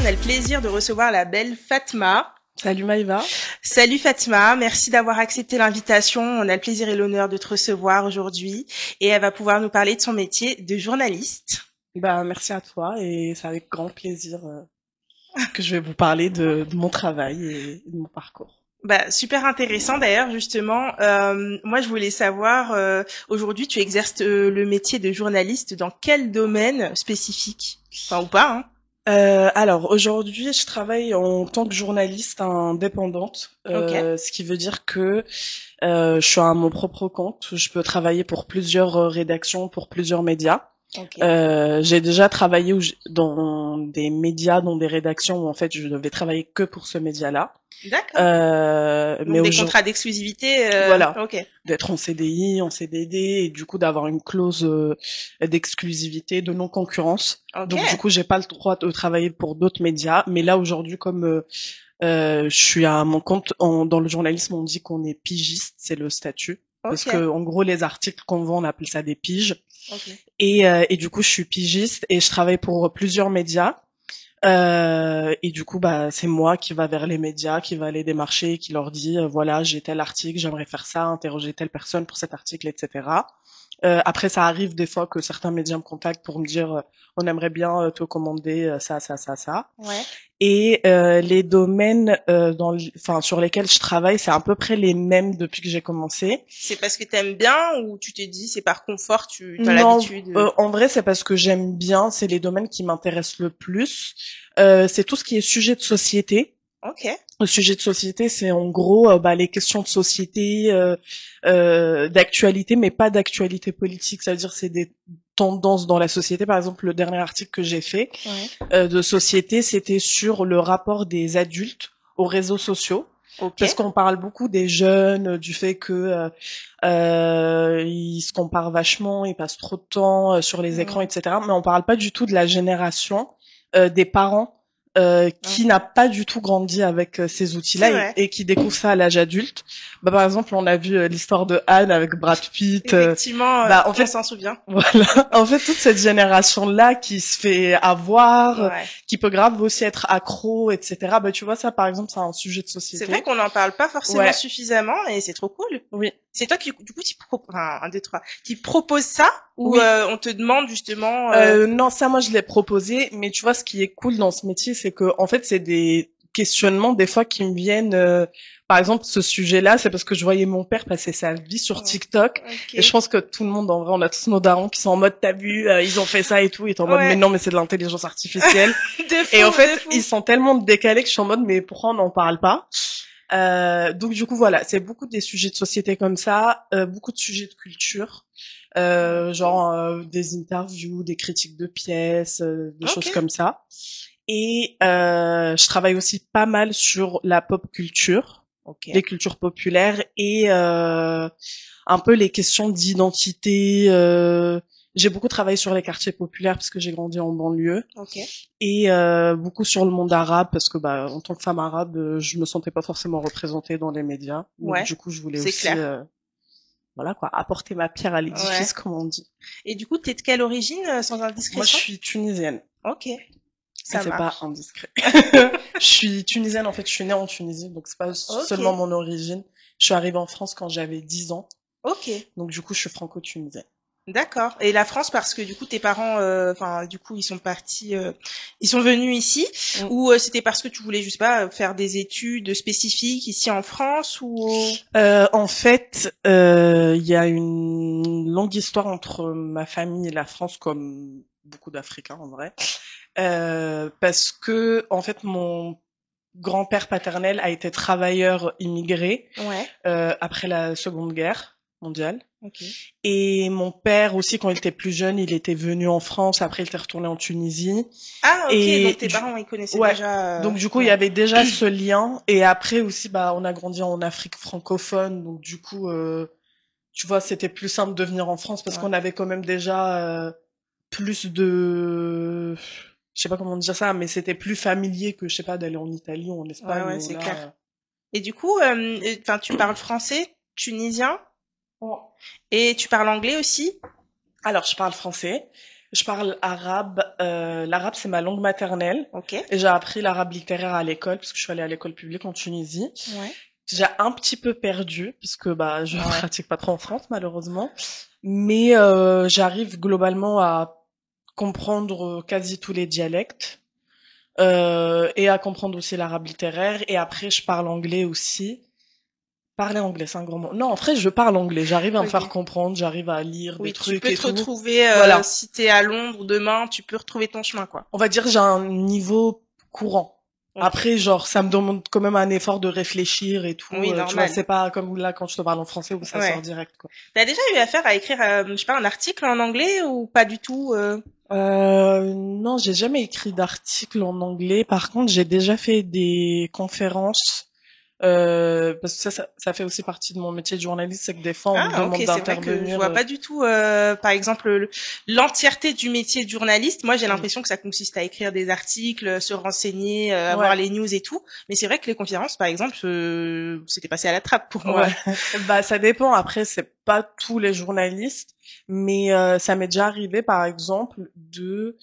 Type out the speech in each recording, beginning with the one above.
a le plaisir de recevoir la belle Fatma. Salut Maïva. Salut Fatma, merci d'avoir accepté l'invitation. On a le plaisir et l'honneur de te recevoir aujourd'hui et elle va pouvoir nous parler de son métier de journaliste. Merci à toi et c'est avec grand plaisir que je vais vous parler de mon travail et de mon parcours. Super intéressant d'ailleurs justement. Moi je voulais savoir, aujourd'hui tu exerces le métier de journaliste dans quel domaine spécifique? Enfin ou pas, hein? Alors aujourd'hui, je travaille en tant que journaliste indépendante, Ok. ce qui veut dire que je suis à mon propre compte. Je peux travailler pour plusieurs rédactions, pour plusieurs médias. Ok. J'ai déjà travaillé dans des médias, dans des rédactions où en fait je devais travailler que pour ce média-là. D'accord. Mais Donc des contrats d'exclusivité. voilà, Ok. d'être en CDI, en CDD et du coup d'avoir une clause d'exclusivité, de non-concurrence. Ok. Donc du coup, j'ai pas le droit de travailler pour d'autres médias. Mais là aujourd'hui, comme je suis à mon compte dans le journalisme, on dit qu'on est pigiste, c'est le statut. Parce Ok. que en gros, les articles qu'on vend, on appelle ça des piges. Ok. Et du coup, je suis pigiste et je travaille pour plusieurs médias. Et du coup, c'est moi qui va vers les médias, qui va les démarcher, qui leur dit, voilà, j'ai tel article, j'aimerais faire ça, interroger telle personne pour cet article, etc. Après, ça arrive des fois que certains médias me contactent pour me dire, on aimerait bien te commander ça, ça, ça, ça. Ouais. Et les domaines sur lesquels je travaille, c'est à peu près les mêmes depuis que j'ai commencé. C'est parce que t'aimes bien ou tu t'es dit c'est par confort, tu as Non, l'habitude? en vrai, c'est parce que j'aime bien, c'est les domaines qui m'intéressent le plus. C'est tout ce qui est sujet de société. Ok. Le sujet de société, c'est en gros les questions de société, d'actualité, mais pas d'actualité politique. Ça veut dire c'est des tendances dans la société. Par exemple, le dernier article que j'ai fait Ouais. de société, c'était sur le rapport des adultes aux réseaux sociaux. Ok. Parce qu'on parle beaucoup des jeunes, du fait que ils se comparent vachement, ils passent trop de temps sur les écrans, Ouais. etc. Mais on parle pas du tout de la génération des parents qui Ok. n'a pas du tout grandi avec ces C'est outils-là vrai. et qui découvre ça à l'âge adulte. Par exemple, on a vu l'histoire de Anne avec Brad Pitt. Effectivement, En on fait, s'en souvient. voilà. En fait, toute cette génération-là qui se fait avoir, Ouais. qui peut grave aussi être accro, etc. Tu vois, ça, par exemple, c'est un sujet de C'est vrai société. qu'on n'en parle pas forcément Ouais, suffisamment et c'est trop cool. oui, C'est toi qui, du coup, enfin, un, deux, trois, qui propose ça ou oui. on te demande justement. Non, ça, moi, je l'ai proposé, mais tu vois, ce qui est cool dans ce métier, c'est que, en fait, c'est des questionnements, des fois, qui me viennent, par exemple, ce sujet-là, c'est parce que je voyais mon père passer sa vie sur Ouais. TikTok, et je Ok. pense que tout le monde, en vrai, on a tous nos darons qui sont en mode, t'as vu, ils ont fait ça et tout, et t'es en mode, mais Ouais. non, mais c'est de l'intelligence artificielle. De Et en fou, de fait, ils fou. sont tellement décalés que je suis en mode, mais pourquoi on n'en parle pas? Donc du coup voilà, c'est beaucoup des sujets de société comme ça, beaucoup de sujets de culture, Ok. des interviews, des critiques de pièces, des Ok. choses comme ça. Et je travaille aussi pas mal sur la pop culture, Ok. les cultures populaires et un peu les questions d'identité. J'ai beaucoup travaillé sur les quartiers populaires parce que j'ai grandi en banlieue Ok. et beaucoup sur le monde arabe parce que en tant que femme arabe, je me sentais pas forcément représentée dans les médias. Donc Ouais. du coup, je voulais C'est aussi clair. voilà quoi, apporter ma pierre à Ouais. l'édifice comme on dit. Et du coup, t'es de quelle origine, sans Moi, je indiscrétion? suis tunisienne. Ok. Et Ça c'est pas marche. indiscret. Je suis tunisienne en fait, je suis née en Tunisie, donc c'est pas Ok. seulement mon origine. Je suis arrivée en France quand j'avais 10 ans. Ok. Donc du coup, je suis franco-tunisienne. D'accord. Et la France, parce que du coup, tes parents, enfin, du coup, ils sont partis, ils sont venus ici, Mm. ou c'était parce que tu voulais, je sais pas, faire des études spécifiques ici en France, ou... En fait, il y a une longue histoire entre ma famille et la France, comme beaucoup d'Africains en vrai, parce que en fait mon grand-père paternel a été travailleur immigré Ouais. après la Seconde Guerre mondiale. Ok. Et mon père aussi, quand il était plus jeune, il était venu en France. Après, il était retourné en Tunisie. Ah, ok. Donc Et tes parents, ils connaissaient ouais. déjà. Donc du coup, il y Ouais. avait déjà ce lien. Et après aussi, on a grandi en Afrique francophone. Donc du coup, tu vois, c'était plus simple de venir en France parce Ouais. qu'on avait quand même déjà plus de, je sais pas comment dire ça, mais c'était plus familier que je sais pas d'aller en Italie ou en Ouais, Espagne ouais, où c'est là. clair. Et du coup, enfin, tu parles français, tunisien, Oh. et tu parles anglais aussi? Alors, je parle français. Je parle arabe. L'arabe, c'est ma langue maternelle. Ok. Et j'ai appris l'arabe littéraire à l'école, parce que je suis allée à l'école publique en Tunisie. Ouais. J'ai un petit peu perdu, puisque bah je Ouais. pratique pas trop en France, malheureusement. Mais j'arrive globalement à comprendre quasi tous les dialectes. Et à comprendre aussi l'arabe littéraire. Et après, je parle anglais aussi. Parler anglais, c'est un grand mot. Non, en vrai, je parle anglais. J'arrive à me faire Ok. comprendre, j'arrive à lire des Oui, tu trucs peux et te tout. retrouver Voilà. si t'es à Londres demain, tu peux retrouver ton chemin, quoi. On va dire que j'ai un niveau courant. Ok. Après, genre, ça me demande quand même un effort de réfléchir et tout. Oui, Tu vois, normal. c'est pas comme là quand je te parle en français où ça sort Ouais. direct, quoi. T'as déjà eu affaire à écrire, je sais pas, un article en anglais ou pas du tout Non, j'ai jamais écrit d'article en anglais. Par contre, j'ai déjà fait des conférences. Parce que ça fait aussi partie de mon métier de journaliste, c'est que des fois on me Ah, ok, demande c'est vrai que je d'intervenir. vois pas du tout, par exemple, l'entièreté du métier de journaliste. Moi, j'ai l'impression que ça consiste à écrire des articles, se renseigner, avoir Ouais, les news et tout. Mais c'est vrai que les conférences, par exemple, c'était passé à la trappe pour moi. ouais. Bah ça dépend. Après, c'est pas tous les journalistes, mais ça m'est déjà arrivé, par exemple, de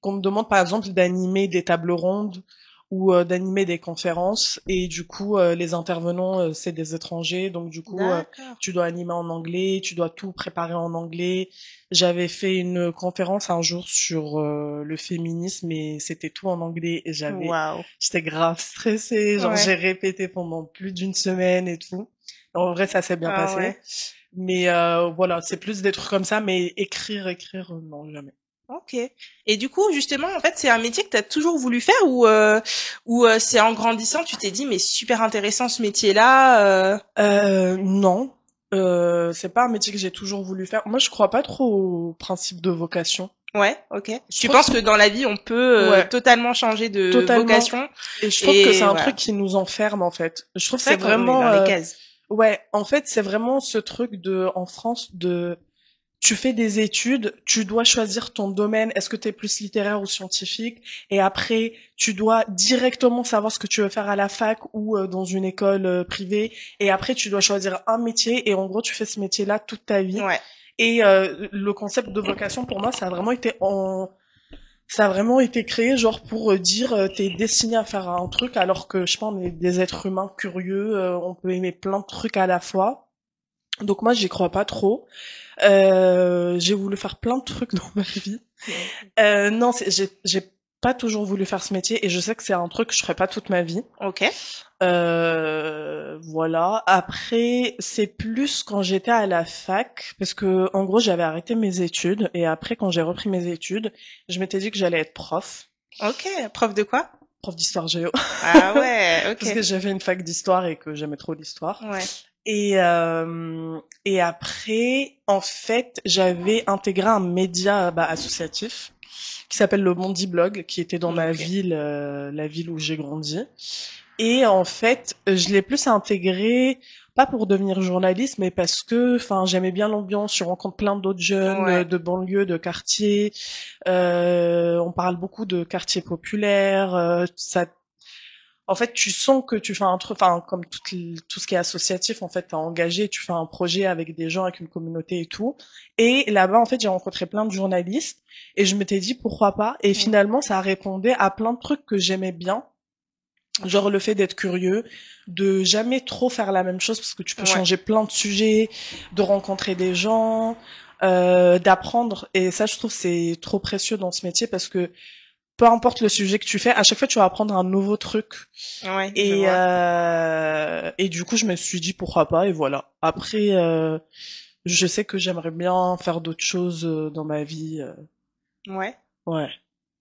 qu'on me demande par exemple d'animer des tables rondes ou d'animer des conférences et du coup les intervenants c'est des étrangers donc du coup D'accord. tu dois animer en anglais, tu dois tout préparer en anglais. J'avais fait une conférence un jour sur le féminisme et c'était tout en anglais et Waouh. j'étais grave stressée, genre Ouais. j'ai répété pendant plus d'une semaine et tout. En vrai ça s'est bien Ah passé. ouais. Mais voilà, c'est plus des trucs comme ça, mais écrire, non, jamais. Ok. Et du coup, justement, en fait, c'est un métier que tu as toujours voulu faire ou c'est en grandissant, tu t'es dit, mais super intéressant ce métier-là. Non, c'est pas un métier que j'ai toujours voulu faire. Moi, je crois pas trop au principe de vocation. Ouais, ok. Je Tu trouve penses que, que dans la vie, on peut ouais, totalement changer de totalement. vocation Et je trouve que c'est et un truc voilà. qui nous enferme, en fait. Je trouve que C'est c'est vrai qu'on est vraiment, dans les cases. ouais, en fait, c'est vraiment ce truc de, en France, de tu fais des études, tu dois choisir ton domaine, est-ce que tu es plus littéraire ou scientifique, et après, tu dois directement savoir ce que tu veux faire à la fac ou dans une école privée, et après, tu dois choisir un métier, et en gros, tu fais ce métier-là toute ta vie. Ouais. Et le concept de vocation, pour moi, ça a vraiment été créé genre pour dire t'es destiné à faire un truc, alors que je pense on est des êtres humains curieux, on peut aimer plein de trucs à la fois. Donc moi, j'y crois pas trop. J'ai voulu faire plein de trucs dans ma vie. Non, j'ai pas toujours voulu faire ce métier et je sais que c'est un truc que je ferai pas toute ma vie. Ok. Voilà. Après, c'est plus quand j'étais à la fac, parce que en gros, j'avais arrêté mes études et après, quand j'ai repris mes études, je m'étais dit que j'allais être prof, Ok. Prof de quoi? prof d'histoire géo, Ah ouais, parce que ok. j'ai fait une fac d'histoire et que j'aimais trop l'histoire. Ouais. Et après, en fait, j'avais intégré un média bah, associatif qui s'appelle le Bondi Blog, qui était dans ma Ok. ville, la ville où j'ai grandi. Et en fait, je l'ai plus intégré, pas pour devenir journaliste, mais parce que, enfin, j'aimais bien l'ambiance. Je rencontre plein d'autres jeunes Ouais. de banlieue, de quartiers. On parle beaucoup de quartiers populaires. Ça en fait, tu sens que tu fais un truc, enfin, comme tout ce qui est associatif, en fait, t'es engagé, tu fais un projet avec des gens, avec une communauté et tout. Et là-bas, en fait, j'ai rencontré plein de journalistes et je m'étais dit pourquoi pas. Et Mm. finalement, ça répondait à plein de trucs que j'aimais bien. Ok. Genre le fait d'être curieux, de jamais trop faire la même chose parce que tu peux Ouais. changer plein de sujets, de rencontrer des gens, d'apprendre. Et ça, je trouve, c'est trop précieux dans ce métier parce que peu importe le sujet que tu fais, à chaque fois, tu vas apprendre un nouveau truc. Ouais, je vois. Et du coup, je me suis dit pourquoi pas, et voilà. Après, je sais que j'aimerais bien faire d'autres choses dans ma vie. Ouais. Ouais.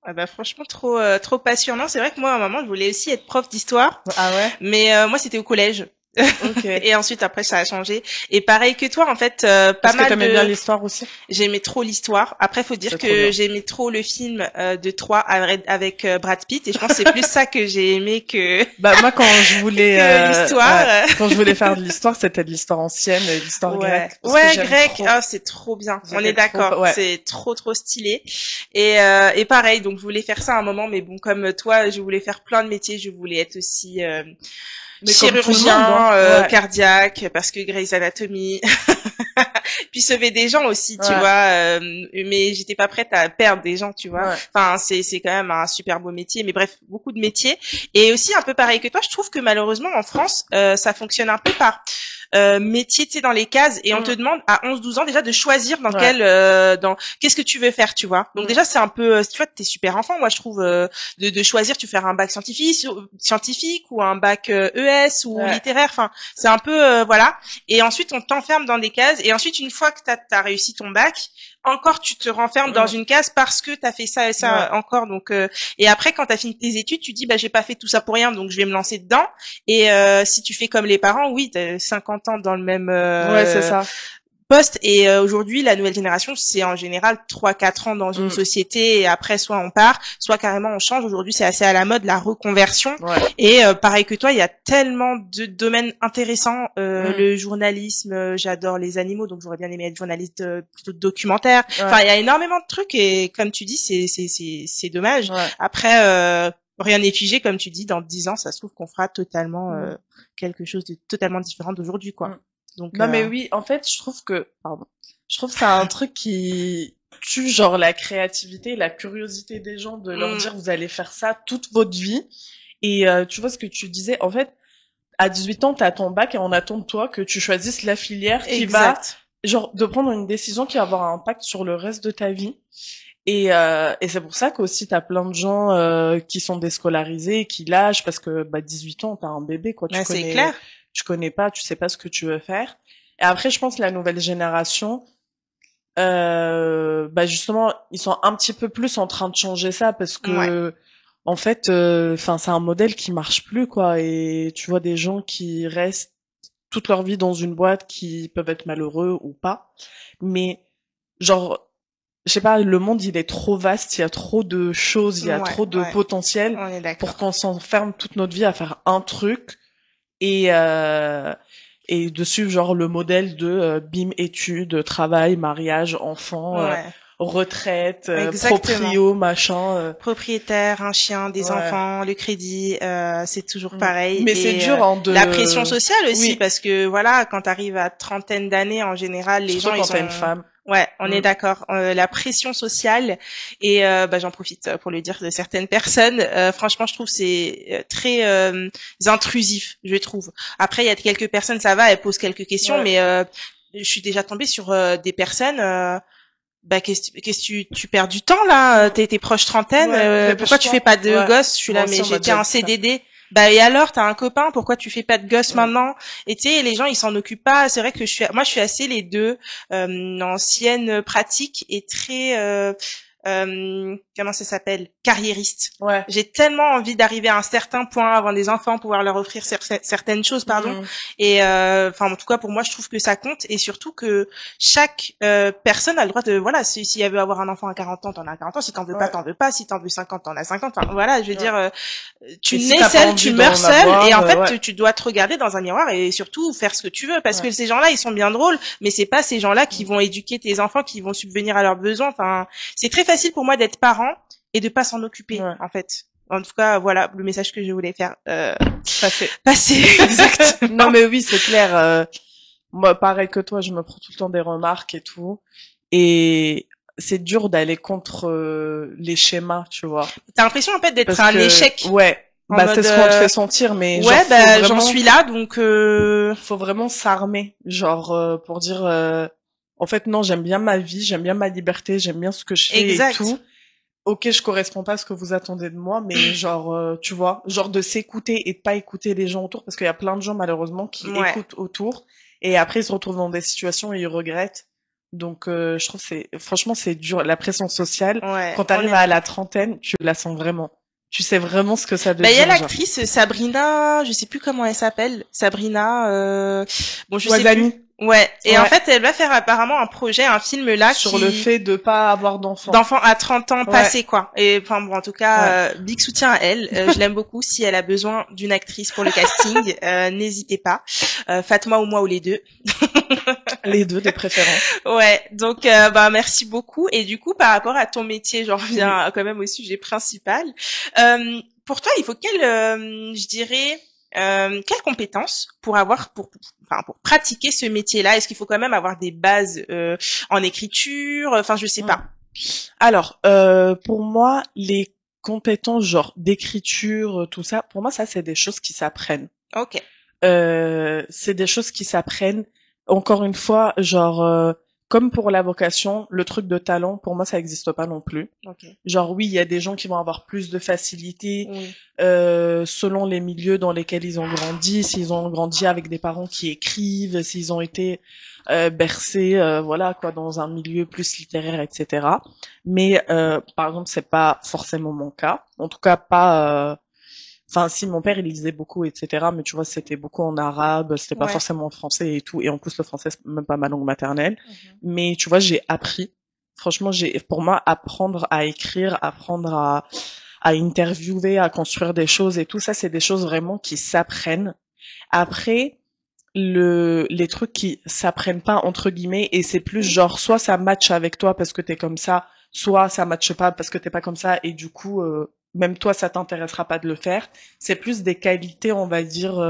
Ah bah franchement trop passionnant. C'est vrai que moi à un moment je voulais aussi être prof d'histoire, Ah ouais? mais moi c'était au collège. Ok. Et ensuite après ça a changé. Et pareil que toi en fait, pas Parce que mal t'aimais bien de l'histoire aussi? j'aimais trop l'histoire. Après faut dire C'est trop que bien. j'aimais trop le film de Troie avec Brad Pitt et je pense que c'est plus ça que j'ai aimé que Bah moi, quand je voulais, que ouais, l'histoire. quand je voulais faire de l'histoire, c'était de l'histoire ancienne, de l'histoire Ouais, grecque, parce que ouais, j'aime grec, trop. ah c'est trop bien. On est J'aimais trop. d'accord, Ouais. c'est trop stylé. Et pareil, donc je voulais faire ça à un moment, mais bon, comme toi, je voulais faire plein de métiers. Je voulais être aussi Mais comme tout le monde, hein. chirurgien, Ouais. cardiaque, parce que Grey's Anatomy. puis sauver des gens aussi, tu Ouais. vois. Mais j'étais pas prête à perdre des gens, tu vois. Ouais. Enfin, c'est quand même un super beau métier. Mais bref, beaucoup de métiers. Et aussi un peu pareil que toi, je trouve que malheureusement en France, ça fonctionne un peu par métier, tu sais, dans les cases, et on te demande à 11-12 ans déjà de choisir dans Ouais. dans qu'est-ce que tu veux faire, tu vois. Donc déjà c'est un peu, tu vois, t'es super enfant, moi je trouve, de choisir, tu veux faire un bac scientifique ou un bac ES ou Ouais. littéraire, enfin c'est un peu voilà. Et ensuite on t'enferme dans des cases, et ensuite une fois que t'as réussi ton bac, encore tu te renfermes dans une case parce que t'as fait ça et ça encore. Donc et après quand t'as fini tes études, tu dis bah j'ai pas fait tout ça pour rien, donc je vais me lancer dedans. Et si tu fais comme les parents, oui, t'as 50 ans dans le même Ouais, c'est ça. poste. Et aujourd'hui, la nouvelle génération, c'est en général 3-4 ans dans une société, et après soit on part, soit carrément on change. Aujourd'hui, c'est assez à la mode, la reconversion. Ouais. Et pareil que toi, il y a tellement de domaines intéressants. Le journalisme, j'adore les animaux, donc j'aurais bien aimé être journaliste plutôt de documentaire. Enfin, il y a énormément de trucs, et comme tu dis, c'est dommage. Ouais. Après, rien n'est figé, comme tu dis, dans 10 ans, ça se trouve qu'on fera totalement quelque chose de totalement différent d'aujourd'hui, quoi. Donc, non, mais oui, en fait, je trouve que c'est un truc qui tue, genre, la créativité, la curiosité des gens, de leur dire, vous allez faire ça toute votre vie. Et tu vois ce que tu disais, en fait, à 18 ans, t'as ton bac et on attend de toi que tu choisisses la filière qui va, genre, de prendre une décision qui va avoir un impact sur le reste de ta vie. Et c'est pour ça qu'aussi t'as plein de gens qui sont déscolarisés, qui lâchent, parce que 18 ans, t'as un bébé, quoi. C'est clair. Tu connais pas, tu sais pas ce que tu veux faire. Et après, je pense que la nouvelle génération, justement, ils sont un petit peu plus en train de changer ça, parce que en fait, enfin, c'est un modèle qui marche plus, quoi. Et tu vois des gens qui restent toute leur vie dans une boîte, qui peuvent être malheureux ou pas, mais genre, je sais pas, le monde il est trop vaste, il y a trop de choses, il y a trop de potentiel pour qu'on s'enferme toute notre vie à faire un truc et de suivre genre le modèle de bim, études, travail, mariage, enfant, retraite, proprio, machin. Propriétaire, un chien, des enfants, le crédit, c'est toujours pareil. Mais c'est dur la pression sociale aussi, parce que voilà, quand t'arrives à trentaine d'années, en général, les gens, quand t'es une femme. Ouais, on est d'accord. La pression sociale, et j'en profite pour le dire de certaines personnes. Franchement, je trouve que c'est très intrusif, je trouve. Après, il y a quelques personnes, ça va, elles posent quelques questions, mais je suis déjà tombée sur des personnes. Qu'est-ce que tu perds du temps là, t'es proche trentaine, pourquoi tu fais pas de gosses? Je suis là, mais j'étais en CDD. Et alors, t'as un copain, pourquoi tu fais pas de gosse maintenant? Et tu sais, les gens, ils s'en occupent pas. C'est vrai que moi, je suis assez les deux, ancienne pratique et très, comment ça s'appelle? Carriériste. J'ai tellement envie d'arriver à un certain point avant des enfants, pouvoir leur offrir certaines choses, pardon. Et en tout cas, pour moi, je trouve que ça compte, et surtout que chaque personne a le droit de, voilà, si elle veut avoir un enfant à 40 ans, t'en as 40 ans. Si t'en veux pas, t'en veux pas. Si t'en veux 50, t'en as 50. Enfin, voilà, je veux dire, tu nais seul, tu meurs seul, et en fait, tu dois te regarder dans un miroir et surtout faire ce que tu veux, parce que ces gens-là, ils sont bien drôles, mais c'est pas ces gens-là qui vont éduquer tes enfants, qui vont subvenir à leurs besoins. Enfin, c'est très facile pour moi d'être parent et de pas s'en occuper, en fait. En tout cas, voilà le message que je voulais faire passer. Exactement. Non, mais oui, c'est clair. Moi, pareil que toi, je me prends tout le temps des remarques et tout, et c'est dur d'aller contre les schémas, tu vois. T'as l'impression en fait d'être un échec. Ouais. C'est ce qu'on te fait sentir, mais ouais, j'en suis là, donc faut vraiment s'armer, genre pour dire en fait non, j'aime bien ma vie, j'aime bien ma liberté, j'aime bien ce que je fais et tout. Ok, je correspond pas à ce que vous attendez de moi, mais genre tu vois, genre de s'écouter et de pas écouter les gens autour, parce qu'il y a plein de gens malheureusement qui écoutent autour, et après ils se retrouvent dans des situations et ils regrettent. Donc je trouve franchement c'est dur, la pression sociale. Quand t'arrives à la trentaine, tu la sens vraiment. Tu sais vraiment ce que ça devient. Il y a l'actrice Sabrina, je sais plus comment elle s'appelle, Sabrina bon je sais plus. Ouais, et en fait, elle va faire apparemment un projet, un film là sur le fait de pas avoir d'enfants. D'enfants à 30 ans passés, quoi. Et enfin bon, en tout cas, big soutien à elle. Je l'aime beaucoup. Si elle a besoin d'une actrice pour le casting, n'hésitez pas. Fatma ou moi ou les deux. Les deux de préférence. Ouais, donc merci beaucoup. Et du coup, par rapport à ton métier, j'en reviens quand même au sujet principal. Pour toi, il faut je dirais Quelles compétences pour pratiquer ce métier-là? Est-ce qu'il faut quand même avoir des bases en écriture? Enfin, je sais Mm. pas. Alors, pour moi, les compétences genre d'écriture, tout ça, pour moi, ça, c'est des choses qui s'apprennent. Ok, C'est des choses qui s'apprennent. Encore une fois, genre, comme pour la vocation, le truc de talent, pour moi, ça n'existe pas non plus. ok, Genre, oui, il y a des gens qui vont avoir plus de facilité oui, selon les milieux dans lesquels ils ont grandi, s'ils ont grandi avec des parents qui écrivent, s'ils ont été bercés, voilà, quoi, dans un milieu plus littéraire, etc. Mais, par exemple, c'est pas forcément mon cas. En tout cas, pas. Enfin, si mon père il lisait beaucoup, etc. Mais tu vois, c'était beaucoup en arabe, c'était pas ouais. forcément en français et tout. Et en plus, le français c'est même pas ma langue maternelle. Mhm. Mais tu vois, j'ai appris. Franchement, pour moi, apprendre à écrire, apprendre à interviewer, à construire des choses et tout ça, c'est des choses vraiment qui s'apprennent. Après, les trucs qui s'apprennent pas entre guillemets, et c'est plus genre soit ça match avec toi parce que t'es comme ça, soit ça matche pas parce que t'es pas comme ça et du coup même toi ça t'intéressera pas de le faire. C'est plus des qualités, on va dire,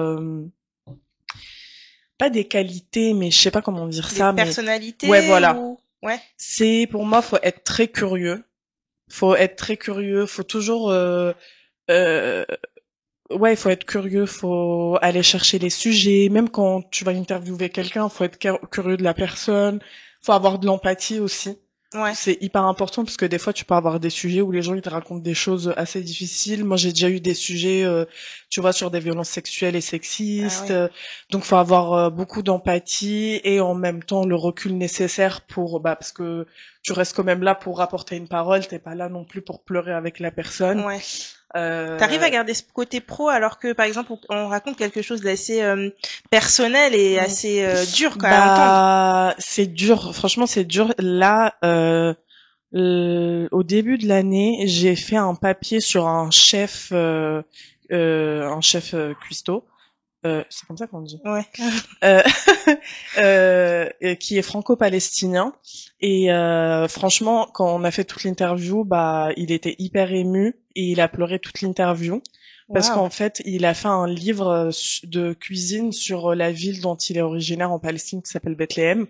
pas des qualités, mais je sais pas comment dire Des ça, mais ouais personnalités voilà. ou ouais. C'est pour moi faut être très curieux, faut être très curieux, faut toujours euh, ouais, il faut être curieux, faut aller chercher les sujets. Même quand tu vas interviewer quelqu'un, faut être curieux de la personne. Faut avoir de l'empathie aussi. Ouais. C'est hyper important parce que des fois tu peux avoir des sujets où les gens ils te racontent des choses assez difficiles. Moi j'ai déjà eu des sujets, tu vois, sur des violences sexuelles et Ah sexistes. oui. Donc faut avoir beaucoup d'empathie et en même temps le recul nécessaire pour, bah parce que tu restes quand même là pour apporter une parole. T'es pas là non plus pour pleurer avec la personne. Ouais. T'arrives à Euh, garder ce côté pro alors que par exemple on raconte quelque chose d'assez personnel et assez dur quand même à entendre. Bah, c'est dur. Franchement, c'est dur. Là, au début de l'année, j'ai fait un papier sur un chef cuistot. C'est comme ça qu'on dit. Ouais. Euh, qui est franco-palestinien. Et franchement, quand on a fait toute l'interview, bah, il était hyper ému et il a pleuré toute l'interview. Parce Waouh. qu'en fait, il a fait un livre de cuisine sur la ville dont il est originaire en Palestine qui s'appelle Bethléem.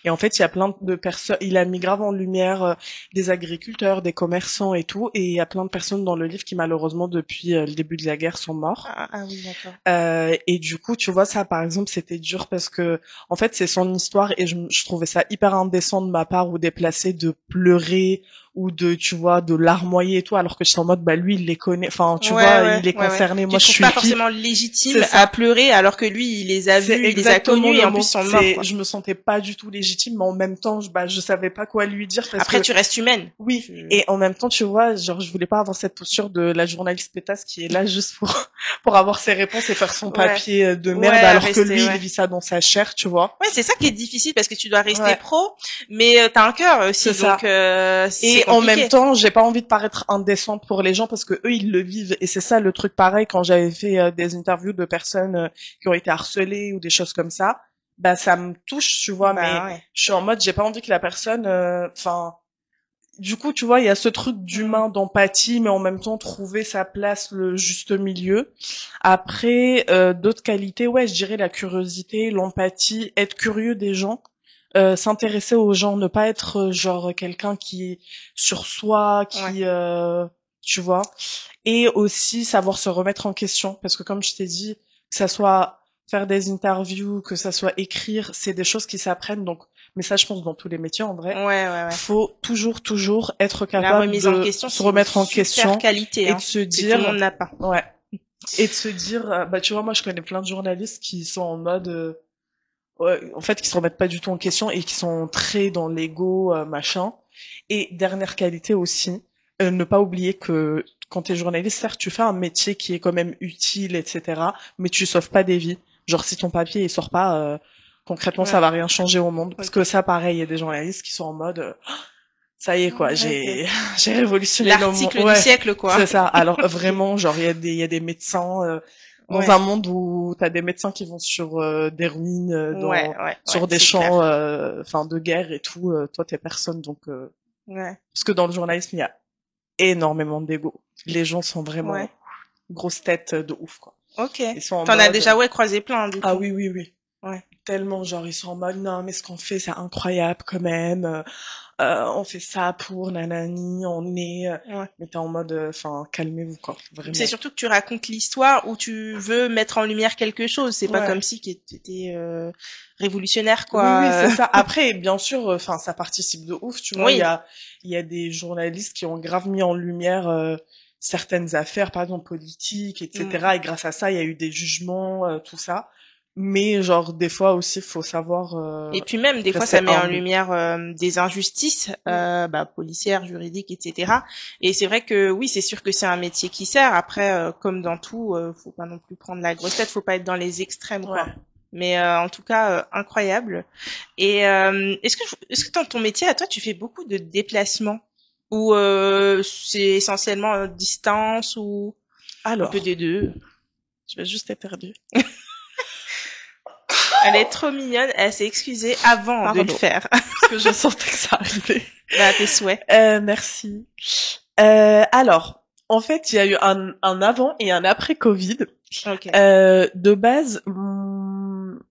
Et en fait, il y a plein de personnes, il a mis grave en lumière des agriculteurs, des commerçants et tout. Et il y a plein de personnes dans le livre qui malheureusement depuis le début de la guerre sont morts. Ah oui, d'accord. Et du coup, tu vois, ça, par exemple, c'était dur parce que, en fait, c'est son histoire et je trouvais ça hyper indécent de ma part ou déplacé de pleurer ou de, tu vois, de larmoyer et tout, alors que je suis en mode, bah, lui, il les connaît, enfin, tu Ouais, vois, ouais, il est ouais, ouais. concerné. Tu Moi, te je trouves suis pas qui? forcément C'est légitime à ça. pleurer alors que lui, il les a C'est vus, il les a exactement connus le et en plus mot. ils sont morts, C'est, quoi. je me sentais pas du tout légitime, mais en même temps, bah, je savais pas quoi lui dire parce Après, que tu restes humaine. oui, et en même temps, tu vois, genre, je voulais pas avoir cette posture de la journaliste pétasse qui est là juste pour pour avoir ses réponses et faire son Ouais. papier de merde, Ouais, alors que rester, lui, il ouais. vit ça dans sa chair, tu vois. Ouais, c'est ça qui est difficile parce que tu dois rester Ouais, pro, mais t'as un cœur c'est aussi, donc ça. c'est Et en même compliqué. temps, j'ai pas envie de paraître indécente pour les gens parce que eux, ils le vivent. Et c'est ça le truc pareil quand j'avais fait des interviews de personnes qui ont été harcelées ou des choses comme ça. Bah, ça me touche, tu vois, Bah mais ouais. je suis en mode, j'ai pas envie que la personne, enfin, du coup, tu vois, il y a ce truc Mm. d'humain, d'empathie, mais en même temps trouver sa place, le juste milieu. Après, d'autres qualités, ouais, je dirais la curiosité, l'empathie, être curieux des gens, s'intéresser aux gens, ne pas être genre quelqu'un qui est sur soi, Ouais. qui, tu vois, et aussi savoir se remettre en question, parce que comme je t'ai dit, que ça soit faire des interviews, que ça soit écrire, c'est des choses qui s'apprennent. Donc, mais ça, je pense dans tous les métiers en vrai, Ouais, ouais, ouais. faut toujours être La capable remise en de question, se c'est une remettre en super question qualité, et de hein, se que tout le dire, monde n'a pas. ouais, et de se dire, bah tu vois, moi je connais plein de journalistes qui sont en mode, ouais, en fait, qui se remettent pas du tout en question et qui sont très dans l'ego, machin. Et dernière qualité aussi, ne pas oublier que quand t'es journaliste, certes, tu fais un métier qui est quand même utile, etc., mais tu sauves pas des vies. Genre si ton papier il sort pas, concrètement, ça Ouais, va rien changer au monde. Parce que ok. ça, pareil, il y a des journalistes qui sont en mode, ça y est quoi, Ok. j'ai révolutionné le monde. L'article du Ouais, siècle, quoi. c'est ça. Alors Ok. vraiment, genre il y a des médecins dans Ouais. un monde où t'as des médecins qui vont sur des ruines, Ouais, ouais, ouais, sur des c'est clair. champs, enfin de guerre et tout. Toi t'es personne donc Ouais, parce que dans le journalisme il y a énormément d'ego. Les gens sont vraiment ouais. grosses têtes de ouf quoi. Ok. Ils sont en T'en as mode, déjà, ouais, croisé plein, du ah coup. oui, oui, oui. Ouais. Tellement, genre, ils sont en mode, non, mais ce qu'on fait, c'est incroyable quand même. On fait ça pour nanani, on est... Ouais. Mais t'es en mode, enfin, calmez-vous, quoi, C'est vraiment. surtout que tu racontes l'histoire où tu veux mettre en lumière quelque chose. C'est pas Ouais. comme si t'étais révolutionnaire, Oui, oui, quoi. c'est ça. Après, bien sûr, enfin, ça participe de ouf, tu vois. Oui. Il y a des journalistes qui ont grave mis en lumière certaines affaires, par exemple politiques, Mm. etc. Et grâce à ça, il y a eu des jugements, tout ça. Mais genre, des fois aussi, faut savoir Et puis même, des fois, rester ça met en humble. lumière des injustices, Mm. bah, policières, juridiques, etc. Et c'est vrai que oui, c'est sûr que c'est un métier qui sert. Après, comme dans tout, faut pas non plus prendre la grosse tête, faut pas être dans les extrêmes, quoi. Ouais. Mais en tout cas, incroyable. Et est-ce que dans ton métier, à toi, tu fais beaucoup de déplacements ou c'est essentiellement distance ou un peu Alors, des deux? je vais juste éternuer. Elle est trop mignonne. Elle s'est excusée avant de le Pardon, faire. parce que je sentais que ça arrivait. Bah, tes souhaits. Merci. Alors, en fait, il y a eu un avant et un après Covid. Ok. De base, comme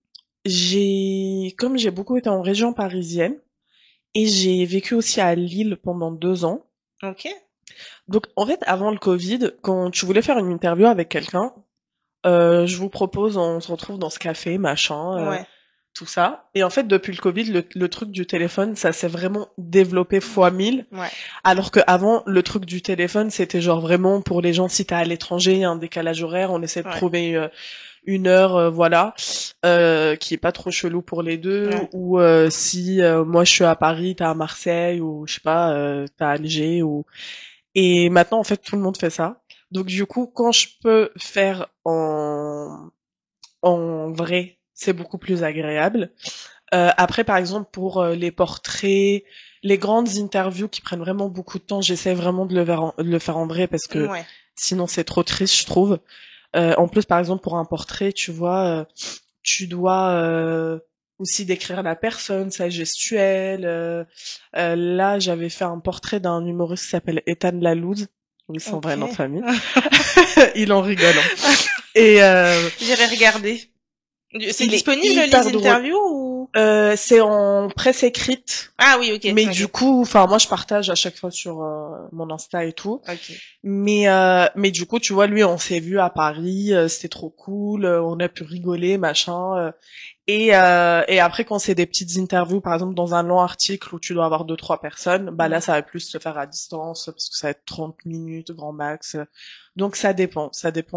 j'ai beaucoup été en région parisienne et j'ai vécu aussi à Lille pendant 2 ans. Ok. Donc, en fait, avant le Covid, quand tu voulais faire une interview avec quelqu'un, je vous propose, on se retrouve dans ce café, machin, Ouais. tout ça. Et en fait, depuis le Covid, le truc du téléphone, ça s'est vraiment développé fois 1000. Ouais. Alors que avant, le truc du téléphone, c'était genre vraiment pour les gens, si t'es à l'étranger, il y a un décalage horaire, on essaie de Ouais. trouver une heure, voilà, qui est pas trop chelou pour les deux. Ouais. Ou si moi je suis à Paris, t'es à Marseille, ou je sais pas, t'es à Alger. Et maintenant, en fait, tout le monde fait ça. Donc du coup, quand je peux faire en vrai, c'est beaucoup plus agréable. Après, par exemple, pour les portraits, les grandes interviews qui prennent vraiment beaucoup de temps, j'essaie vraiment de le faire en vrai parce que Ouais. sinon c'est trop triste, je trouve. En plus, par exemple, pour un portrait, tu vois, tu dois aussi décrire la personne, sa gestuelle. Là, j'avais fait un portrait d'un humoriste qui s'appelle Ethan Lalouz. Oui, son vrai nom de Ok. famille. Il en rigole. Hein. Et J'irai regarder. C'est il est disponible les hyper drôle. interviews ou? C'est en presse écrite. Ah oui, ok, Mais du ok, coup, enfin moi je partage à chaque fois sur mon Insta et tout. ok. Mais du coup, tu vois, lui on s'est vu à Paris, c'était trop cool, on a pu rigoler, machin. Et après quand c'est des petites interviews, par exemple dans un long article où tu dois avoir deux trois personnes, bah là Mm. ça va plus se faire à distance parce que ça va être 30 minutes grand max. Donc ça dépend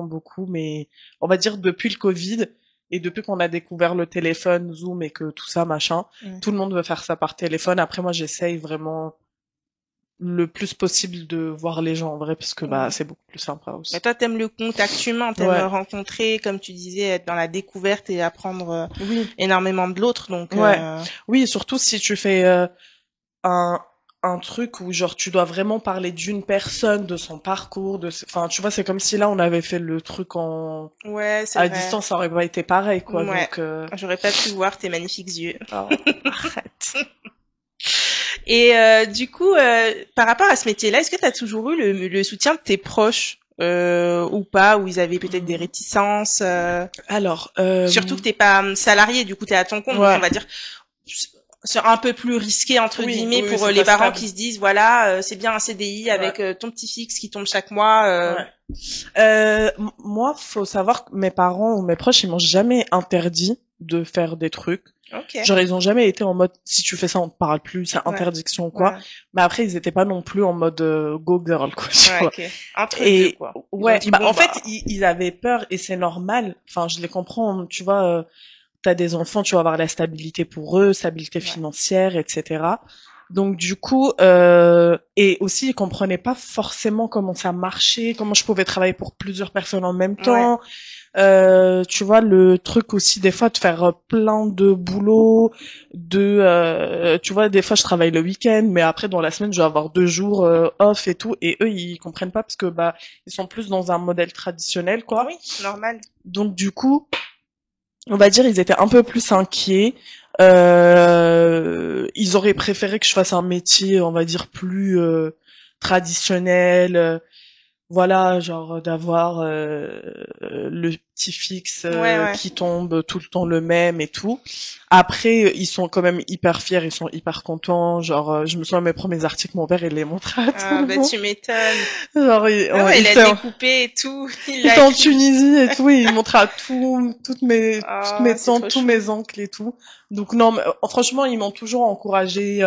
beaucoup. Mais on va dire depuis le Covid. Et depuis qu'on a découvert le téléphone, Zoom et que tout ça, machin, Mm. tout le monde veut faire ça par téléphone. Après, moi, j'essaye vraiment le plus possible de voir les gens en vrai parce que bah Ouais. c'est beaucoup plus sympa Mais aussi. toi, t'aimes le contact humain, t'aimes Ouais, rencontrer, comme tu disais, être dans la découverte et apprendre oui, énormément de l'autre. Donc, ouais, oui, surtout si tu fais un un truc où genre tu dois vraiment parler d'une personne, de son parcours, enfin tu vois c'est comme si là on avait fait le truc en ouais, c'est à vrai. distance, ça aurait pas été pareil quoi. Ouais. Donc J'aurais pas pu voir tes magnifiques yeux. oh, arrête. Et du coup, par rapport à ce métier-là, est-ce que tu as toujours eu le soutien de tes proches ou pas, où ils avaient peut-être des Hum. réticences Alors surtout que t'es pas salarié, du coup t'es à ton compte, donc on ouais, va dire c'est un peu plus risqué entre oui, guillemets oui, oui, pour c'est les pas parents stable. qui se disent voilà c'est bien un CDI Ouais, avec ton petit fixe qui tombe chaque mois. ouais. Moi, faut savoir que mes parents ou mes proches, ils m'ont jamais interdit de faire des trucs. Ok. Genre, ils ont jamais été en mode, si tu fais ça, on te parle plus, c'est Ouais. interdiction ou quoi. Ouais. Mais après, ils étaient pas non plus en mode go girl, quoi, tu Ouais. vois. Ok. Entre deux Et quoi. Ils ont ouais, dit bah bon en fait, bah. ils avaient peur et c'est normal. Enfin, je les comprends. Tu vois, t'as des enfants, tu vas avoir la stabilité pour eux, stabilité Ouais. financière, etc. Donc du coup, et aussi ils comprenaient pas forcément comment ça marchait, comment je pouvais travailler pour plusieurs personnes en même Ouais. temps. Tu vois le truc aussi des fois de faire plein de boulot, tu vois des fois je travaille le week-end, mais après dans la semaine je vais avoir 2 jours off et tout, et eux ils comprennent pas parce que bah ils sont plus dans un modèle traditionnel quoi. Oui. Normal. Donc du coup on va dire ils étaient un peu plus inquiets. Ils auraient préféré que je fasse un métier, on va dire plus traditionnel, voilà, genre d'avoir le petit fixe Ouais, ouais. qui tombe tout le temps le même et tout. Après, ils sont quand même hyper fiers, ils sont hyper contents. Genre, je me souviens mes premiers articles, mon père il les montrait à tout Ah, le bah, monde. tu m'étonnes. Genre, Ah ouais, il il a était, découpé et tout. Il il l'a était en écrit. Tunisie et tout, et il montrait à toutes Oh, mes c'est tantes, trop tous chou. mes oncles et tout. Donc non, mais, franchement, ils m'ont toujours encouragé.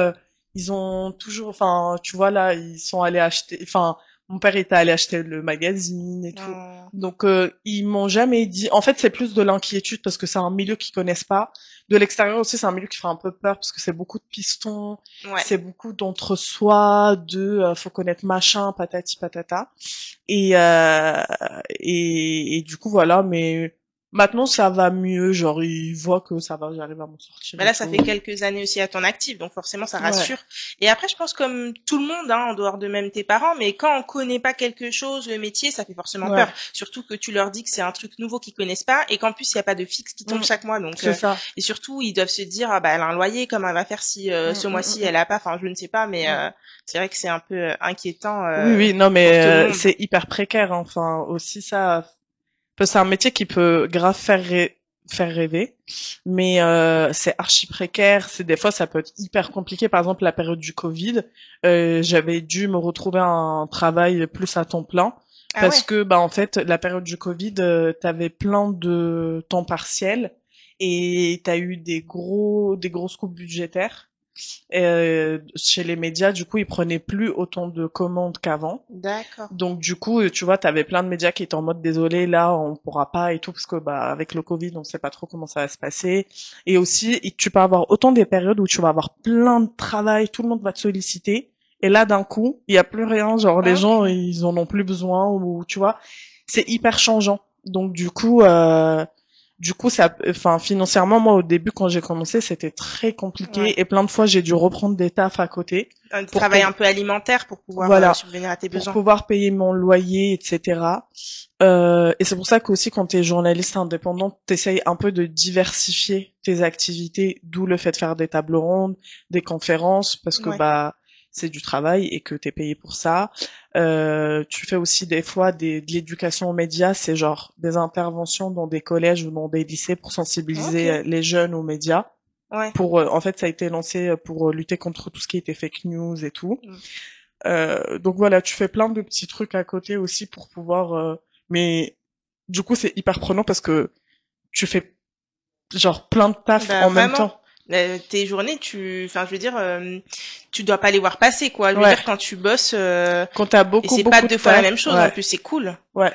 Ils ont toujours, enfin, tu vois là, ils sont allés acheter. Enfin, mon père était allé acheter le magazine et tout. Oh. Donc ils m'ont jamais dit. En fait, c'est plus de l'inquiétude parce que c'est un milieu qu'ils connaissent pas. De l'extérieur aussi, c'est un milieu qui fait un peu peur parce que c'est beaucoup de pistons, Ouais. c'est beaucoup d'entre-soi, de faut connaître machin, patati patata. Et, et du coup, voilà, mais maintenant, ça va mieux. Genre, ils voient que ça va, j'arrive à m'en sortir Bah et là, ça tout. fait quelques années aussi à ton actif, donc forcément, ça Ouais, rassure. Et après, je pense comme tout le monde, hein, en dehors de même tes parents, mais quand on connaît pas quelque chose, le métier, ça fait forcément ouais. peur. Surtout que tu leur dis que c'est un truc nouveau qu'ils connaissent pas et qu'en plus, il y a pas de fixe qui tombe Mm, chaque mois. Donc, c'est ça. et surtout, ils doivent se dire, ah bah, elle a un loyer, comment elle va faire si Mm, ce mm, mois-ci, mm, elle a pas, enfin, je ne sais pas, mais mm. c'est vrai que c'est un peu inquiétant Oui, oui, non, pour mais tout le monde. c'est hyper précaire. Hein. Enfin, aussi ça, c'est un métier qui peut grave faire rêver, mais c'est archi précaire. C'est des fois ça peut être hyper compliqué. Par exemple, la période du Covid, j'avais dû me retrouver un travail plus à temps plein Ah parce ouais, que bah en fait la période du Covid, t'avais plein de temps partiel et t'as eu des grosses coupes budgétaires. Chez les médias, du coup, ils prenaient plus autant de commandes qu'avant. d'accord. Donc du coup, tu vois, t'avais plein de médias qui étaient en mode désolé, là, on pourra pas et tout parce que bah avec le Covid, on sait pas trop comment ça va se passer. Et aussi, tu peux avoir autant des périodes où tu vas avoir plein de travail, tout le monde va te solliciter. Et là, d'un coup, il y a plus rien, genre les Ok. gens, ils en ont plus besoin ou tu vois, c'est hyper changeant. Donc du coup, ça, enfin, financièrement, moi, au début, quand j'ai commencé, c'était très Ouais. compliqué et plein de fois, j'ai dû reprendre des tafs à côté Un pour travail un pouvoir, peu alimentaire pour pouvoir voilà, subvenir à tes pour besoins. pouvoir payer mon loyer, etc. Et c'est pour ça qu'aussi quand tu es journaliste indépendant, t'essayes un peu de diversifier tes activités, d'où le fait de faire des tables rondes, des conférences, parce que Ouais. bah c'est du travail et que t'es payé pour ça. Tu fais aussi des fois de l'éducation aux médias, c'est genre des interventions dans des collèges ou dans des lycées pour sensibiliser Ok. les jeunes aux médias. Ouais. Pour en fait ça a été lancé pour lutter contre tout ce qui était fake news et tout. Mm. Donc voilà, tu fais plein de petits trucs à côté aussi pour pouvoir. Mais du coup, c'est hyper prenant parce que tu fais genre plein de taf Bah en même vraiment. temps. Tes journées, enfin je veux dire, tu dois pas les voir passer quoi. Je veux Ouais. dire quand tu bosses, Quand t'as et c'est pas beaucoup de deux fois la même taf, chose en ouais, plus, c'est cool. ouais.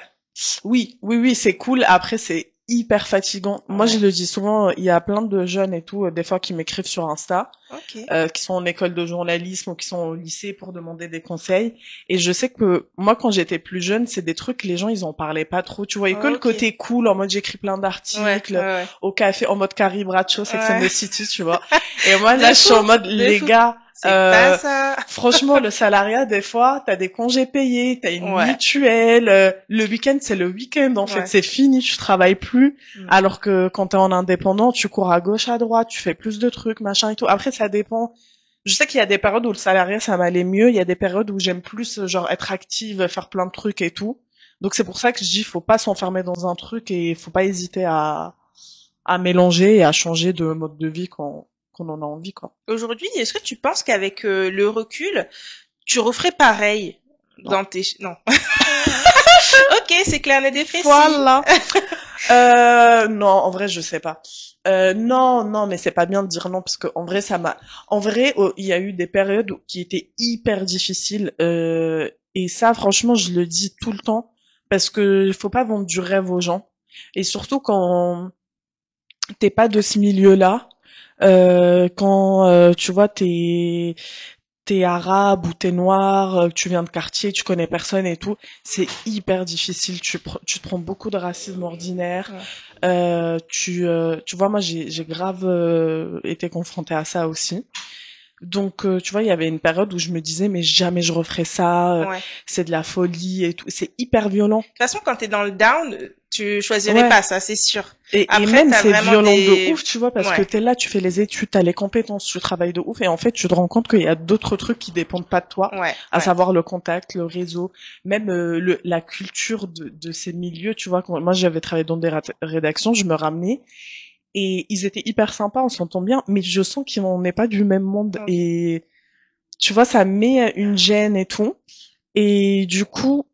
Oui, oui, oui, c'est cool. Après, c'est hyper fatigant. Moi, je Ouais. le dis souvent, il y a plein de jeunes et tout, des fois qui m'écrivent sur Insta. Ok. Qui sont en école de journalisme ou qui sont au lycée pour demander des conseils. Et je sais que moi, quand j'étais plus jeune, c'est des trucs, les gens, ils en parlaient pas trop. Tu voyais que le Ok. côté cool, en mode j'écris plein Ouais. Ouais. d'articles, Ouais. au café, en mode Carrie Bradshaw, Sex and Ouais. the City, tu vois. Et moi, là, De je fou. suis en mode, De les fou. gars, C'est pas ça. franchement, le salariat, des fois, t'as des congés payés, t'as une Ouais. mutuelle, le week-end, c'est le week-end, en fait, Ouais. c'est fini, tu travailles plus. Mm. Alors que quand t'es en indépendant, tu cours à gauche, à droite, tu fais plus de trucs, machin et tout. Après, ça dépend. Je sais qu'il y a des périodes où le salariat, ça m'allait mieux. Il y a des périodes où j'aime plus, genre, être active, faire plein de trucs et tout. Donc c'est pour ça que je dis, faut pas s'enfermer dans un truc et faut pas hésiter à mélanger et à changer de mode de vie quand on en a envie, quoi. Aujourd'hui, est-ce que tu penses qu'avec le recul, tu referais pareil Non. dans tes... Non. Ok, c'est clair, net et précis. Voilà. Non, en vrai, je sais pas. Non, non, mais c'est pas bien de dire non parce que en vrai, en vrai, il y a eu des périodes qui étaient hyper difficiles. Et ça, franchement, je le dis tout le temps parce que il faut pas vendre du rêve aux gens. Et surtout quand t'es pas de ce milieu-là, quand tu vois t'es arabe ou t'es noir, tu viens de quartier, tu connais personne et tout, c'est hyper difficile. Tu te prends beaucoup de racisme ordinaire. Ouais. Tu vois, moi j'ai grave été confrontée à ça aussi. Donc, tu vois, il y avait une période où je me disais, mais jamais je referai ça, Ouais. De c'est de la folie et tout. C'est hyper violent. toute façon, quand t'es dans le down, tu choisirais Ouais. pas ça, c'est sûr. Et Après, même t'as c'est vraiment violent de des... ouf, tu vois, parce que Ouais, t'es là, tu fais les études, t'as les compétences, tu travailles de ouf, et en fait, tu te rends compte qu'il y a d'autres trucs qui dépendent pas de toi, ouais, à ouais. savoir le contact, le réseau, même la culture de ces milieux, tu vois. Moi, j'avais travaillé dans des rédactions, je me ramenais, et ils étaient hyper sympas, on s'entend bien, mais je sens qu'on n'est pas du même monde, Ok. et tu vois, ça met une gêne et tout, et du coup,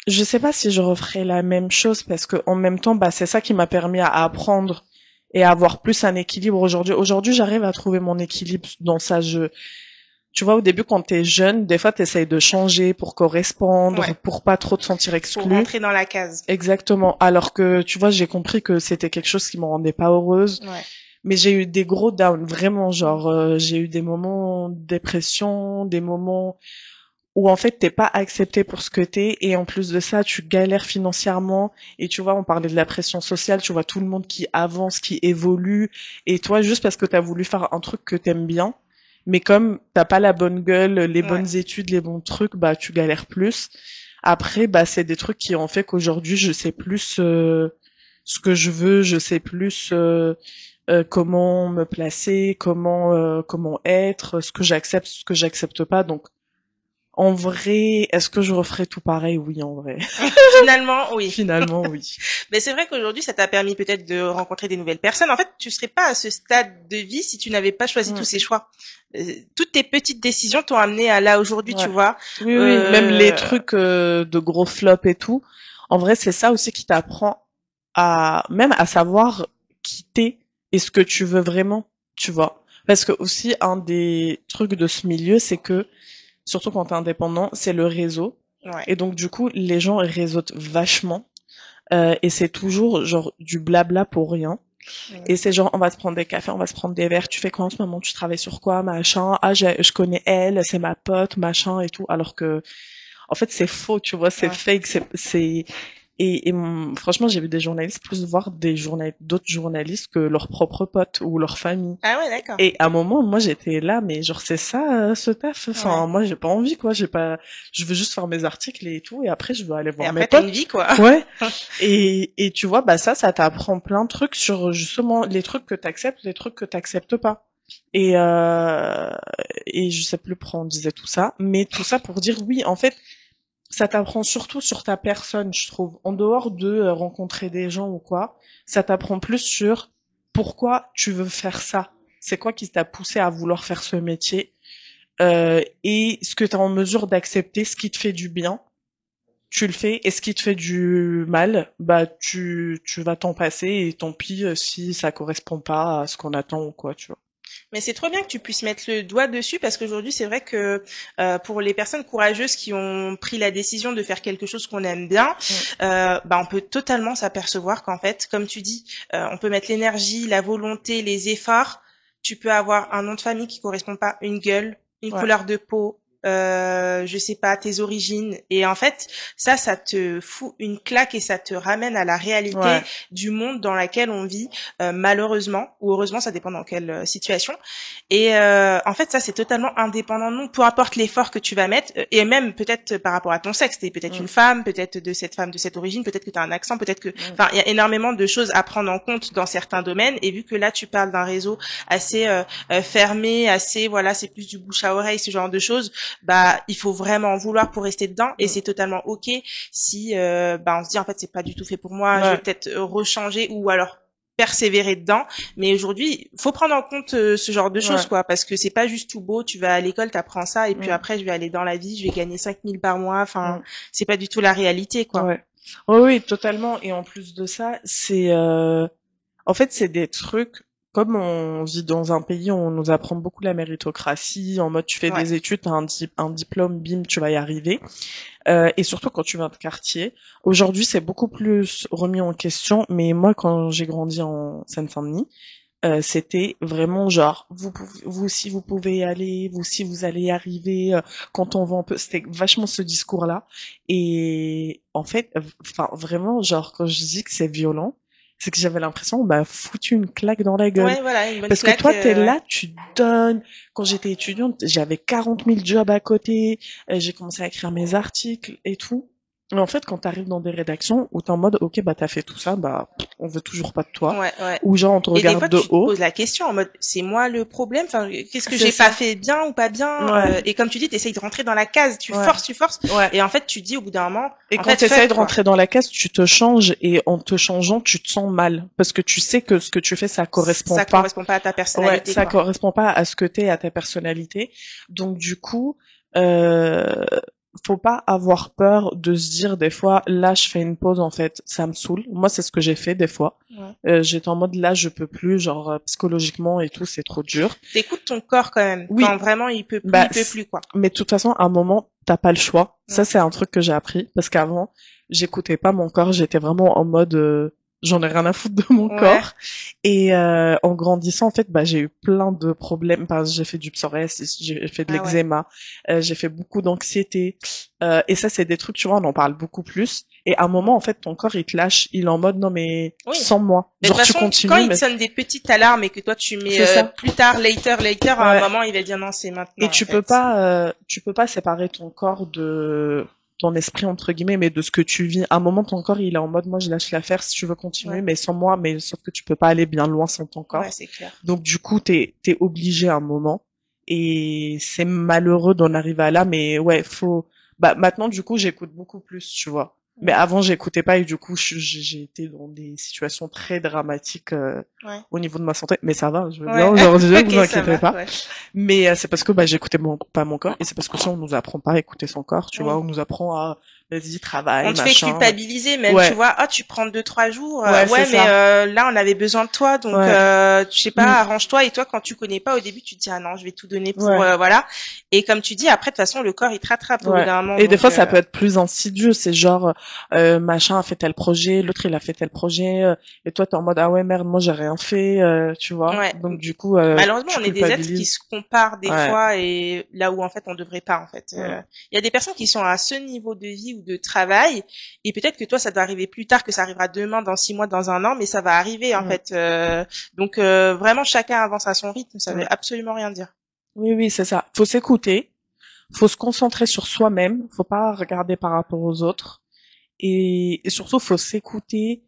je sais pas si je referais la même chose parce que en même temps, bah, c'est ça qui m'a permis à apprendre et à avoir plus un équilibre aujourd'hui. Aujourd'hui, j'arrive à trouver mon équilibre dans ça. Tu vois, au début, quand t'es jeune, des fois, t'essayes de changer pour correspondre, Ouais, pour pas trop te sentir pour exclu. rentrer dans la case. Exactement. Alors que, tu vois, j'ai compris que c'était quelque chose qui me rendait pas heureuse. Ouais. Mais j'ai eu des gros downs, vraiment, genre, j'ai eu des moments de dépression, des moments où en fait t'es pas accepté pour ce que t'es et en plus de ça tu galères financièrement et tu vois on parlait de la pression sociale, tu vois tout le monde qui avance, qui évolue et toi juste parce que t'as voulu faire un truc que t'aimes bien mais comme t'as pas la bonne gueule, les Ouais. bonnes études, les bons trucs, bah tu galères plus. Après bah c'est des trucs qui ont fait qu'aujourd'hui je sais plus ce que je veux, je sais plus comment me placer, comment être, ce que j'accepte, ce que j'accepte pas donc en vrai, est-ce que je referais tout pareil? Oui, en vrai. Finalement, oui. Finalement, oui. Mais c'est vrai qu'aujourd'hui, ça t'a permis peut-être de rencontrer des nouvelles personnes. En fait, tu serais pas à ce stade de vie si tu n'avais pas choisi tous Mm, ces choix. Toutes tes petites décisions t'ont amené à là aujourd'hui, tu ouais. vois. Oui, oui, même les Euh, trucs de gros flops et tout. En vrai, c'est ça aussi qui t'apprend à même à savoir qui t'es et ce que tu veux vraiment, tu vois. Parce que aussi un des trucs de ce milieu, c'est que surtout quand t'es indépendant, c'est le réseau. ouais. Et donc du coup, les gens réseautent vachement et c'est toujours genre du blabla pour rien. Et c'est genre, on va se prendre des cafés, on va se prendre des verres. Tu fais quoi en ce moment? Tu travailles sur quoi, machin? Ah, je connais elle, c'est ma pote, machin et tout. Alors que, en fait, c'est faux, tu vois, c'est Ouais. fake, franchement, j'ai vu des journalistes plus voir d'autres journalistes que leurs propres potes ou leur famille. Ah ouais, d'accord. Et à un moment, moi, j'étais là, mais genre, c'est ça, ce taf. Ouais. Enfin, moi, j'ai pas envie, quoi. Je veux juste faire mes articles et tout. Et après, je veux aller Et voir mes après, t'as une potes. vie, quoi. Ouais. Et tu vois, bah ça t'apprend plein de trucs sur justement les trucs que t'acceptes, les trucs que t'acceptes pas. Et et je sais plus pourquoi on disait tout ça, mais tout ça pour dire oui, en fait, ça t'apprend surtout sur ta personne, je trouve. En dehors de rencontrer des gens ou quoi, ça t'apprend plus sur pourquoi tu veux faire ça. C'est quoi qui t'a poussé à vouloir faire ce métier et ce que t'es en mesure d'accepter, ce qui te fait du bien tu le fais et ce qui te fait du mal, bah tu vas t'en passer et tant pis si ça correspond pas à ce qu'on attend ou quoi, tu vois. Mais c'est trop bien que tu puisses mettre le doigt dessus parce qu'aujourd'hui, c'est vrai que pour les personnes courageuses qui ont pris la décision de faire quelque chose qu'on aime bien, Mm. bah on peut totalement s'apercevoir qu'en fait, comme tu dis, on peut mettre l'énergie, la volonté, les efforts. Tu peux avoir un nom de famille qui correspond pas, une gueule, une Ouais, couleur de peau, je sais pas, tes origines. Et en fait, ça te fout une claque et ça te ramène à la réalité ouais, du monde dans laquelle on vit, malheureusement ou heureusement, ça dépend dans quelle situation. Et en fait, ça, c'est totalement indépendant de nous. Peu importe l'effort que tu vas mettre, et même peut-être par rapport à ton sexe, t'es peut-être mm, une femme, peut-être de cette femme, de cette origine, peut-être que tu as un accent, peut-être que... mm, Enfin, il y a énormément de choses à prendre en compte dans certains domaines. Et vu que là, tu parles d'un réseau assez fermé, assez, voilà, c'est plus du bouche à oreille, ce genre de choses, bah, il faut vraiment en vouloir pour rester dedans. Et mm. c'est totalement OK si bah, on se dit, en fait, c'est pas du tout fait pour moi, je vais Ouais, peut-être rechanger ou alors persévérer dedans. Mais aujourd'hui, faut prendre en compte ce genre de choses, ouais, quoi, parce que c'est pas juste tout beau. Tu vas à l'école, t'apprends ça, et puis mm, après, je vais aller dans la vie, je vais gagner 5 000 par mois. Enfin, mm, c'est pas du tout la réalité, quoi. ouais. Oui, oui, totalement. Et en plus de ça, en fait, c'est des trucs, comme on vit dans un pays où on nous apprend beaucoup la méritocratie, en mode tu fais Ouais. des études, t'as un diplôme, bim, tu vas y arriver. Et surtout quand tu viens de quartier. Aujourd'hui, c'est beaucoup plus remis en question, mais moi, quand j'ai grandi en Seine-Saint-Denis, c'était vraiment genre, vous aussi vous pouvez y aller, vous aussi vous allez y arriver, quand on va un peu, c'était vachement ce discours-là. Et en fait, enfin, vraiment, genre, quand je dis que c'est violent, c'est que j'avais l'impression, on m'a foutu une claque dans la gueule. Ouais, voilà, une bonne Parce que claque. toi, t'es Ouais. là, tu donnes. Quand j'étais étudiante, j'avais 40 000 jobs à côté. J'ai commencé à écrire mes articles et tout. Et en fait, quand t'arrives dans des rédactions où t'es en mode, ok, bah t'as fait tout ça, bah on veut toujours pas de toi. Ouais, ouais. Ou genre on te Et des regarde fois, de tu te haut. poses la question en mode, c'est moi le problème? Enfin, qu'est-ce que C'est j'ai pas ça. fait bien ou pas bien? Ouais, Et comme tu dis, t'essayes de rentrer dans la case, ouais, tu forces, ouais. et en fait, tu te dis au bout d'un moment, Et en quand fait, tu essayes fuck, de quoi. rentrer dans la case, tu te changes et en te changeant, tu te sens mal parce que tu sais que ce que tu fais, ça correspond Ça pas. correspond pas à ta Ouais, personnalité, ça quoi. correspond pas à ce que t'es, à ta personnalité. Donc du coup, euh, faut pas avoir peur de se dire des fois, là, je fais une pause en fait, ça me saoule. Moi, c'est ce que j'ai fait des fois. Ouais. J'étais en mode là, je peux plus, genre psychologiquement et tout, c'est trop dur. T'écoutes ton corps quand même. Quand Oui, vraiment bah, il peut plus, quoi. mais de toute façon, à un moment, t'as pas le choix. Ça, Ouais. c'est un truc que j'ai appris parce qu'avant, j'écoutais pas mon corps. J'étais vraiment en mode, j'en ai rien à foutre de mon Ouais. corps. Et en grandissant, en fait, bah, j'ai eu plein de problèmes. Parce que j'ai fait du psoriasis, j'ai fait de Ah ouais. l'eczéma, j'ai fait beaucoup d'anxiété. Et ça, c'est des trucs, tu vois, on en parle beaucoup plus. Et à un moment, en fait, ton corps, il te lâche. Il est en mode, non, mais Oui. sans moi. Mais de Genre, toute tu façon, quand continues, il te mais sonne des petites alarmes et que toi tu mets c'est ça. plus tard, later, à un Ouais. moment il va dire non, c'est Et maintenant en fait. tu peux pas séparer ton corps de ton esprit entre guillemets, mais de ce que tu vis. À un moment, ton corps, il est en mode, moi, je lâche l'affaire si tu veux continuer, Ouais, mais sans moi, mais sauf que tu peux pas aller bien loin sans ton ouais, corps. c'est clair. Donc, du coup, t'es obligé à un moment. Et c'est malheureux d'en arriver à là, mais ouais, faut, bah, maintenant, du coup, j'écoute beaucoup plus, tu vois. Mais Ouais, avant, j'écoutais pas et du coup, j'ai été dans des situations très dramatiques, ouais, au niveau de ma santé. Mais ça va, je vais bien ouais. aujourd'hui, vous Ok, ça inquiétez va. pas. Ouais. Mais c'est parce que bah j'écoutais pas mon corps et c'est parce que ça on nous apprend pas à écouter son corps, tu vois, Oui. on nous apprend à vas-y On travail, te fait machin. culpabiliser même, tu Ouais, vois. Ah, tu prends 2, 3 jours. ouais, c'est Ouais, mais ça. là on avait besoin de toi, donc Ouais. je sais Mm. pas, arrange-toi. Et toi, quand tu connais pas au début, tu te dis ah non, je vais tout donner pour Ouais. voilà. Et comme tu dis, après de toute façon, le corps il te rattrape au bout Ouais. d'un moment, Et des donc fois, ça peut être plus insidieux. C'est genre, machin a fait tel projet, l'autre il a fait tel projet, et toi t'es en mode ah ouais merde, moi j'ai rien fait, tu vois. ouais. Donc du coup, Malheureusement, tu on est des êtres qui culpabilises. se comparent des Ouais. fois et là où en fait on devrait pas en fait. Mm. Il y a des personnes qui sont à ce niveau de vie ou de travail et peut-être que toi ça doit arriver plus tard, que ça arrivera demain, dans 6 mois, dans un an, mais ça va arriver en Mm. fait. Donc vraiment chacun avance à son rythme, ça veut Mm. absolument rien dire. Oui, oui, c'est ça. Faut s'écouter, faut se concentrer sur soi-même, faut pas regarder par rapport aux autres. Et surtout, faut s'écouter.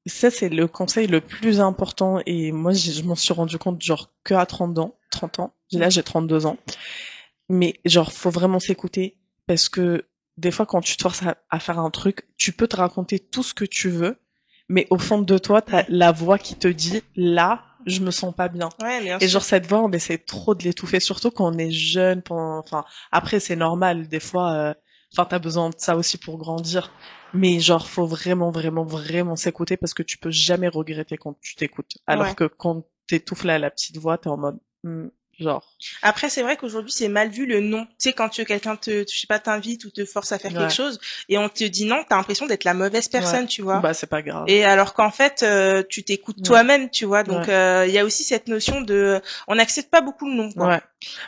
Ça, c'est le conseil le plus important. Et moi, je m'en suis rendu compte, genre, que à 30 ans. 30 ans. Là, Mhm. j'ai 32 ans. Mais, genre, faut vraiment s'écouter. Parce que, des fois, quand tu te forces à faire un truc, tu peux te raconter tout ce que tu veux. Mais au fond de toi, t'as Ouais. la voix qui te dit, là, je me sens pas bien. Ouais, bien Et sûr. genre, cette voix, on essaie trop de l'étouffer. Surtout quand on est jeune. Enfin, après, c'est normal. Des fois, enfin, t'as besoin de ça aussi pour grandir. Mais genre, faut vraiment, vraiment, vraiment s'écouter parce que tu peux jamais regretter quand tu t'écoutes. Alors Ouais. que quand t'étouffes là la petite voix, t'es en mode, genre, Après, c'est vrai qu'aujourd'hui, c'est mal vu le non. Tu sais, quand quelqu'un je sais pas, t'invite ou te force à faire quelque ouais, chose et on te dit non, t'as l'impression d'être la mauvaise ouais. personne, tu vois. Bah, c'est pas grave. Et alors qu'en fait, tu t'écoutes Ouais, toi-même, tu vois. Donc, ouais, il y a aussi cette notion de, on n'accepte pas beaucoup le non, quoi. ouais.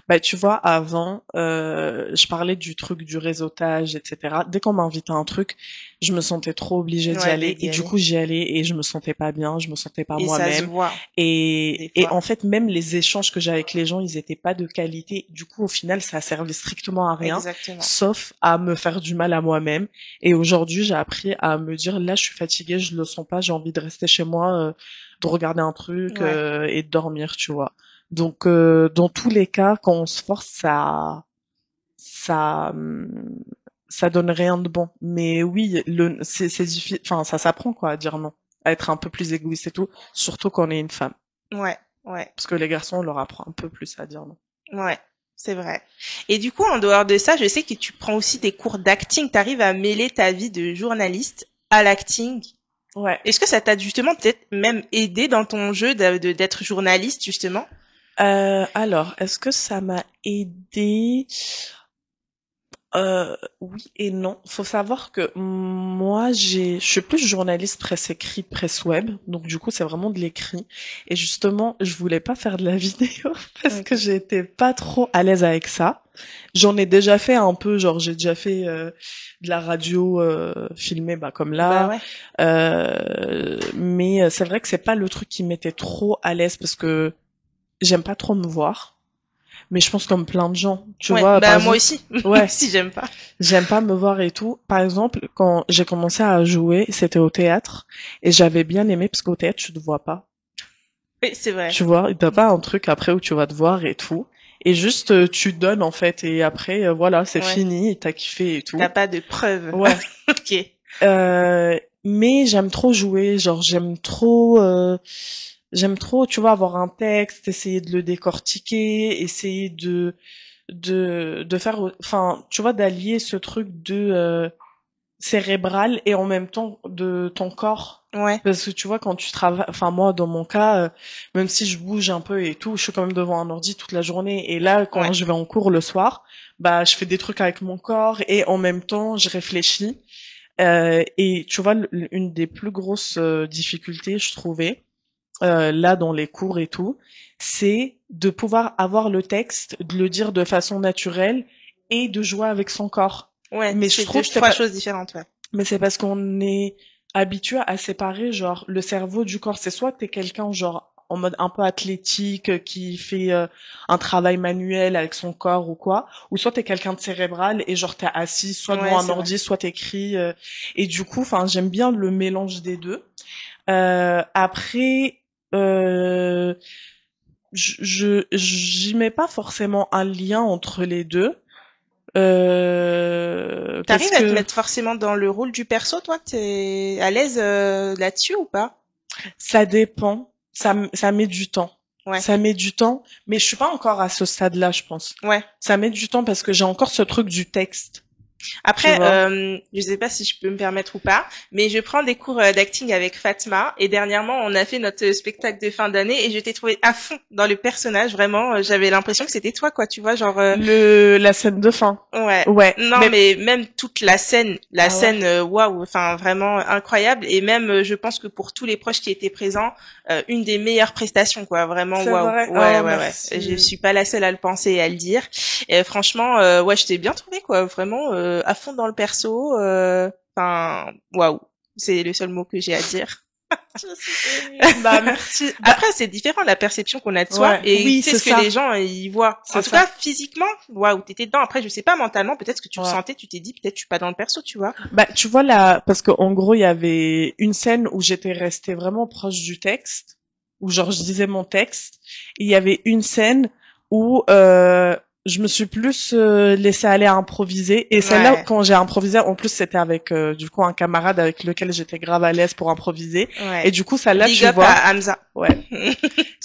Bah, tu vois, avant, je parlais du truc du réseautage, etc. Dès qu'on m'invitait à un truc, je me sentais trop obligée d'y Ouais, aller. d'y Et du aller. coup, j'y allais et je me sentais pas bien, je me sentais pas Et ça se moi-même. voit, des Et fois. en fait, même les échanges que j'avais avec les gens, ils étaient pas de qualité. Du coup, au final, ça a servi strictement à rien, Exactement. sauf à me faire du mal à moi-même. Et aujourd'hui, j'ai appris à me dire, là, je suis fatiguée, je le sens pas, j'ai envie de rester chez moi, de regarder un truc, Ouais. et de dormir, tu vois. Donc, dans tous les cas, quand on se force, ça, ça donne rien de bon. Mais oui, c'est difficile, enfin, ça s'apprend, quoi, à dire non. À être un peu plus égoïste et tout, surtout quand on est une femme. Ouais. Ouais. Parce que les garçons, on leur apprend un peu plus à dire non. Ouais. C'est vrai. Et du coup, en dehors de ça, je sais que tu prends aussi des cours d'acting. T'arrives à mêler ta vie de journaliste à l'acting. Ouais. Est-ce que ça t'a justement peut-être même aidé dans ton jeu d'être journaliste, justement? Alors, est-ce que ça m'a aidé? Oui et non. Faut savoir que moi, je suis plus journaliste presse écrit, presse web. Donc, du coup, c'est vraiment de l'écrit. Et justement, je voulais pas faire de la vidéo parce que Ok. j'étais pas trop à l'aise avec ça. J'en ai déjà fait un peu, genre, j'ai déjà fait de la radio filmée, bah, comme Bah là. ouais. Mais c'est vrai que c'est pas le truc qui m'était trop à l'aise parce que j'aime pas trop me voir. Mais je pense comme plein de gens, tu Ouais. vois, par Bah moi exemple, aussi. Moi ouais. aussi, j'aime pas. J'aime pas me voir et tout. Par exemple, quand j'ai commencé à jouer, c'était au théâtre et j'avais bien aimé parce qu'au théâtre, tu te vois pas. Oui, c'est vrai. Tu vois, t'as pas un truc après où tu vas te voir et tout. Et juste, tu donnes en fait et après, voilà, c'est Ouais. fini, et t'as kiffé et T'as tout. pas de preuves. Ouais. Ok. Mais j'aime trop jouer, genre j'aime trop, tu vois, avoir un texte, essayer de le décortiquer, essayer de faire, enfin, tu vois, d'allier ce truc de cérébral et en même temps de ton corps. Ouais. Parce que tu vois, quand tu travailles, enfin moi dans mon cas, même si je bouge un peu et tout, je suis quand même devant un ordi toute la journée. Et là, quand Ouais. je vais en cours le soir, bah je fais des trucs avec mon corps et en même temps je réfléchis. Et tu vois, une des plus grosses difficultés, je trouvais, là dans les cours et tout, c'est de pouvoir avoir le texte, de le dire de façon naturelle et de jouer avec son corps. Ouais. Mais je C'est deux, trouve que c'est trois pas, choses différentes. Ouais. mais c'est parce qu'on est habitué à séparer genre le cerveau du corps. C'est soit t'es quelqu'un genre en mode un peu athlétique qui fait un travail manuel avec son corps ou quoi, ou soit t'es quelqu'un de cérébral et genre t'es assis soit devant Ouais, un c'est vrai. ordi, soit t'écris. Et du coup, enfin j'aime bien le mélange des deux. Après, euh, j'y mets pas forcément un lien entre les deux. Parce T'arrives à te que mettre forcément dans le rôle du perso, toi? T'es à l'aise là-dessus ou pas? ça dépend. Ça met du temps. Ouais. Ça met du temps, mais je suis pas encore à ce stade-là, je pense. Ouais. Ça met du temps parce que j'ai encore ce truc du texte, tu Après, vois. je sais pas si je peux me permettre ou pas, mais je prends des cours d'acting avec Fatma et dernièrement on a fait notre spectacle de fin d'année et je t'ai trouvé à fond dans le personnage. Vraiment, j'avais l'impression que c'était toi, quoi. Tu vois, genre La scène de fin. ouais. Ouais, Non, mais mais même toute la ah ouais. scène, waouh, enfin vraiment incroyable. Et même, je pense que pour tous les proches qui étaient présents, une des meilleures prestations, quoi. Vraiment, C'est waouh. vrai. Ouais, Oh, ouais, ouais. Je merci. suis pas la seule à le penser et à le dire. Et franchement, ouais, je t'ai bien trouvé, quoi. Vraiment, à fond dans le perso. Enfin, waouh. C'est le seul mot que j'ai à dire. Je suis émue. Bah merci. Bah Après, c'est différent la perception qu'on a de soi ouais, et oui, tu sais c'est ce que les ça. gens ils voient. En C'est tout cas, ça. physiquement, waouh, t'étais dedans. Après, je sais pas mentalement, peut-être que tu le Ouais. sentais, tu t'es dit peut-être je suis pas dans le perso, tu vois. Bah, tu vois là, parce qu'en gros, il y avait une scène où j'étais restée vraiment proche du texte, où genre je disais mon texte, et il y avait une scène où je me suis plus laissée aller à improviser, et celle-là, Ouais, quand j'ai improvisé, en plus c'était avec du coup un camarade avec lequel j'étais grave à l'aise pour improviser, et ouais. du coup celle-là, Big tu up vois, à Hamza. ouais.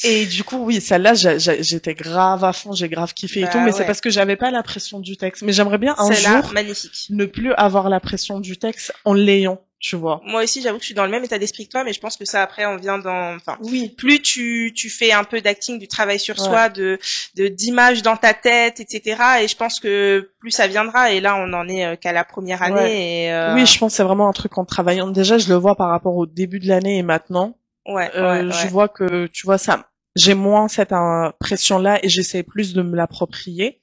Et du coup, oui, celle-là, j'étais grave à fond, j'ai grave kiffé et tout, mais Bah c'est ouais. parce que j'avais pas la pression du texte. Mais j'aimerais bien un Celle-là, jour magnifique. ne plus avoir la pression du texte en l'ayant, tu vois. Moi aussi, j'avoue que je suis dans le même état d'esprit que toi, mais je pense que ça après on vient dans, enfin, Oui, plus tu fais un peu d'acting, du travail sur ouais, soi, d'image dans ta tête, etc. Et je pense que plus ça viendra. Et là, on en est qu'à la première ouais. année. Et Oui, je pense que c'est vraiment un truc en travaillant. Déjà, je le vois par rapport au début de l'année et maintenant. ouais, ouais, Je ouais. vois que, tu vois, ça, j'ai moins cette pression-là et j'essaie plus de me l'approprier.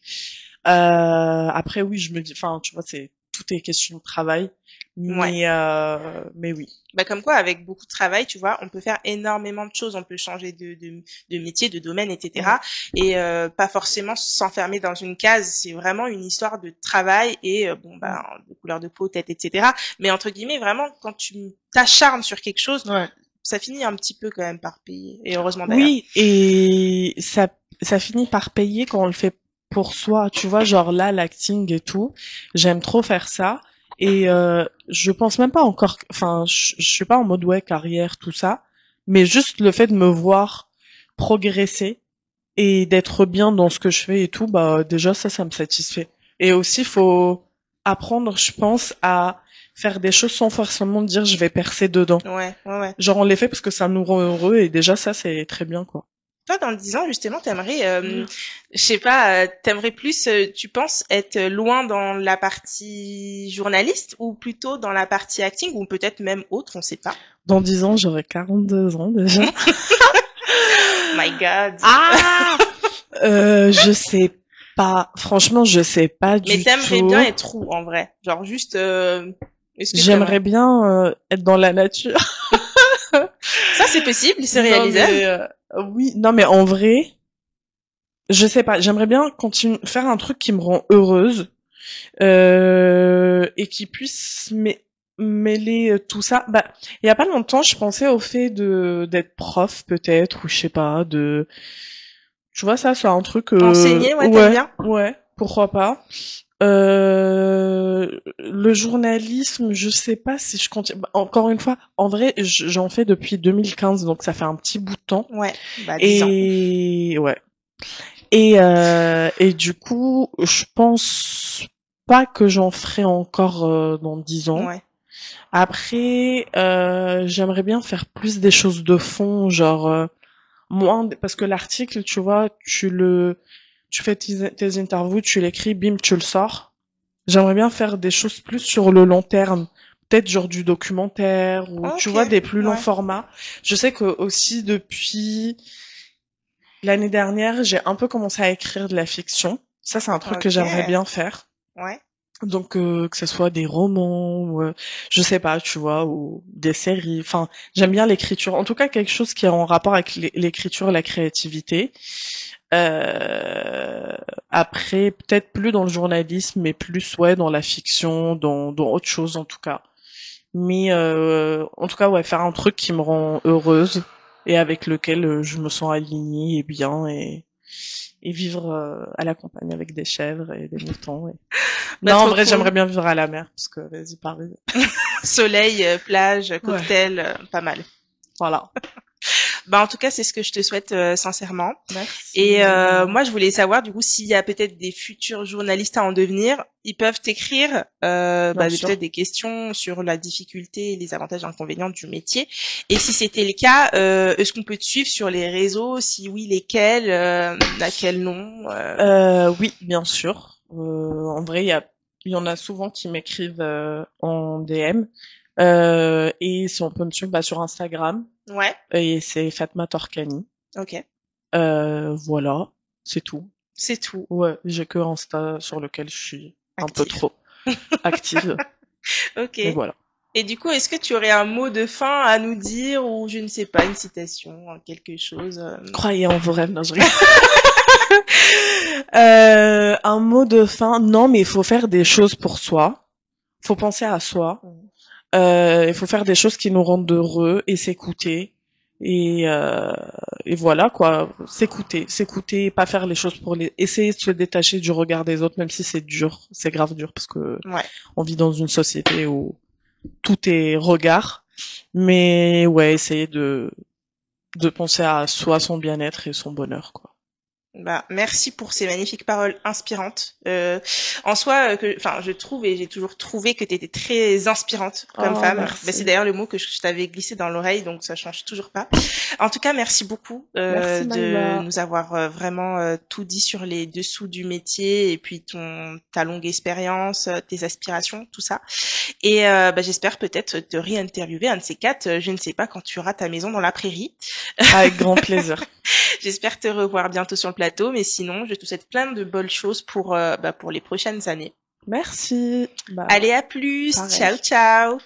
Après, oui, je me dis, enfin, tu vois, c'est tout est question de travail, Ouais. mais oui. Bah comme quoi, avec beaucoup de travail, tu vois, on peut faire énormément de choses. On peut changer de métier, de domaine, Mm. etc. Et pas forcément s'enfermer dans une case. C'est vraiment une histoire de travail et bon Mm. bah de couleur de peau, tête, etc. Mais entre guillemets, vraiment, quand tu t'acharnes sur quelque chose, Ouais. ça finit un petit peu quand même par payer. Et heureusement d'ailleurs. Oui, et ça finit par payer quand on le fait pour soi. Tu vois, genre là, l'acting et tout, j'aime trop faire ça. Et je pense même pas encore, enfin, je suis pas en mode ouais carrière tout ça, mais juste le fait de me voir progresser et d'être bien dans ce que je fais et tout, bah déjà ça me satisfait. Et aussi, faut apprendre, je pense, à faire des choses sans forcément dire je vais percer dedans. Ouais, ouais, ouais. Genre on les fait parce que ça nous rend heureux et déjà ça c'est très bien quoi. toi, dans 10 ans, justement, je sais pas, t'aimerais plus, tu penses, être loin dans la partie journaliste ou plutôt dans la partie acting ou peut-être même autre, on sait pas. Dans 10 ans, j'aurai 42 ans déjà. My God. Ah je sais pas. Franchement, je sais pas du Mais tout. t'aimerais bien être où, en vrai? Genre juste, est-ce que J'aimerais bien être dans la nature. Ça, c'est possible, c'est Non, réalisable. mais, oui, non, mais en vrai, je sais pas. J'aimerais bien continuer faire un truc qui me rend heureuse et qui puisse mêler tout ça. Bah, il y a pas longtemps, je pensais au fait de d'être prof peut-être ou je sais pas de. Tu vois ça, c'est un truc. Enseigner, ouais, t'aimes Ouais, bien? ouais, pourquoi pas. Le journalisme, je sais pas si je continue. Bah, encore une fois, en vrai, j'en fais depuis 2015, donc ça fait un petit bout de temps. Ouais, bah 10 ans. Et ouais. Et du coup, je pense pas que j'en ferai encore dans 10 ans. Ouais. Après, j'aimerais bien faire plus des choses de fond, genre moins parce que l'article, tu vois, tu fais tes interviews, tu l'écris, bim, tu le sors. J'aimerais bien faire des choses plus sur le long terme, peut-être genre du documentaire ou tu Ok, vois des plus longs ouais. formats. Je sais que aussi depuis l'année dernière, j'ai un peu commencé à écrire de la fiction. Ça, c'est un truc que Ok, j'aimerais bien faire. ouais. Donc que ce soit des romans ou je sais pas, tu vois, ou des séries. Enfin, j'aime bien l'écriture. En tout cas, quelque chose qui est en rapport avec l'écriture, la créativité. Euh, Après, peut-être plus dans le journalisme, mais plus ouais dans la fiction, dans autre chose en tout cas. Mais en tout cas, ouais, faire un truc qui me rend heureuse et avec lequel je me sens alignée et bien et vivre à la campagne avec des chèvres et des moutons. Bah Non, en trop vrai, cool. j'aimerais bien vivre à la mer parce que vas-y Paris. Soleil, plage, Ouais, cocktail, pas mal. voilà. Bah en tout cas, c'est ce que je te souhaite sincèrement. Merci. Et Nina. moi, je voulais savoir du coup s'il y a peut-être des futurs journalistes à en devenir, ils peuvent t'écrire Bien peut-être sûr. des questions sur la difficulté et les avantages et inconvénients du métier. Et si c'était le cas, est-ce qu'on peut te suivre sur les réseaux? Si oui, lesquels? À quel nom? Oui, bien sûr. En vrai, il y en a souvent qui m'écrivent en DM. Et si on peut me suivre bah, sur Instagram, Ouais, et c'est Fatma Torkani. ok, Voilà, c'est tout. c'est tout. Ouais, j'ai que Insta sur lequel je suis un peu Actif. trop active. Ok. Mais voilà. Et du coup, est-ce que tu aurais un mot de fin à nous dire ou je ne sais pas, une citation, quelque chose Croyez en vos rêves, non, je rigole. Un mot de fin, non, mais il faut faire des choses pour soi. Faut penser à soi. Il faut faire des choses qui nous rendent heureux et s'écouter. Et, euh, et voilà quoi, s'écouter, pas faire les choses pour les, essayer de se détacher du regard des autres, même si c'est dur, c'est grave dur parce que Ouais. on vit dans une société où tout est regard. Mais ouais, essayer de penser à soi, son bien-être et son bonheur quoi. Bah, merci pour ces magnifiques paroles inspirantes. En soi, enfin, je trouve et j'ai toujours trouvé que tu étais très inspirante comme Oh femme. Bah, c'est merci, d'ailleurs le mot que je t'avais glissé dans l'oreille, donc ça change toujours pas. En tout cas, merci beaucoup merci de Maïva. nous avoir vraiment tout dit sur les dessous du métier et puis ta longue expérience, tes aspirations, tout ça. Et bah, j'espère peut-être te réinterviewer un de ces quatre. Je ne sais pas quand tu auras ta maison dans la prairie. Avec grand plaisir. J'espère te revoir bientôt sur le plateau, mais sinon, je te souhaite plein de bonnes choses pour les prochaines années. Merci. Bah Allez, à plus. pareil. Ciao, ciao.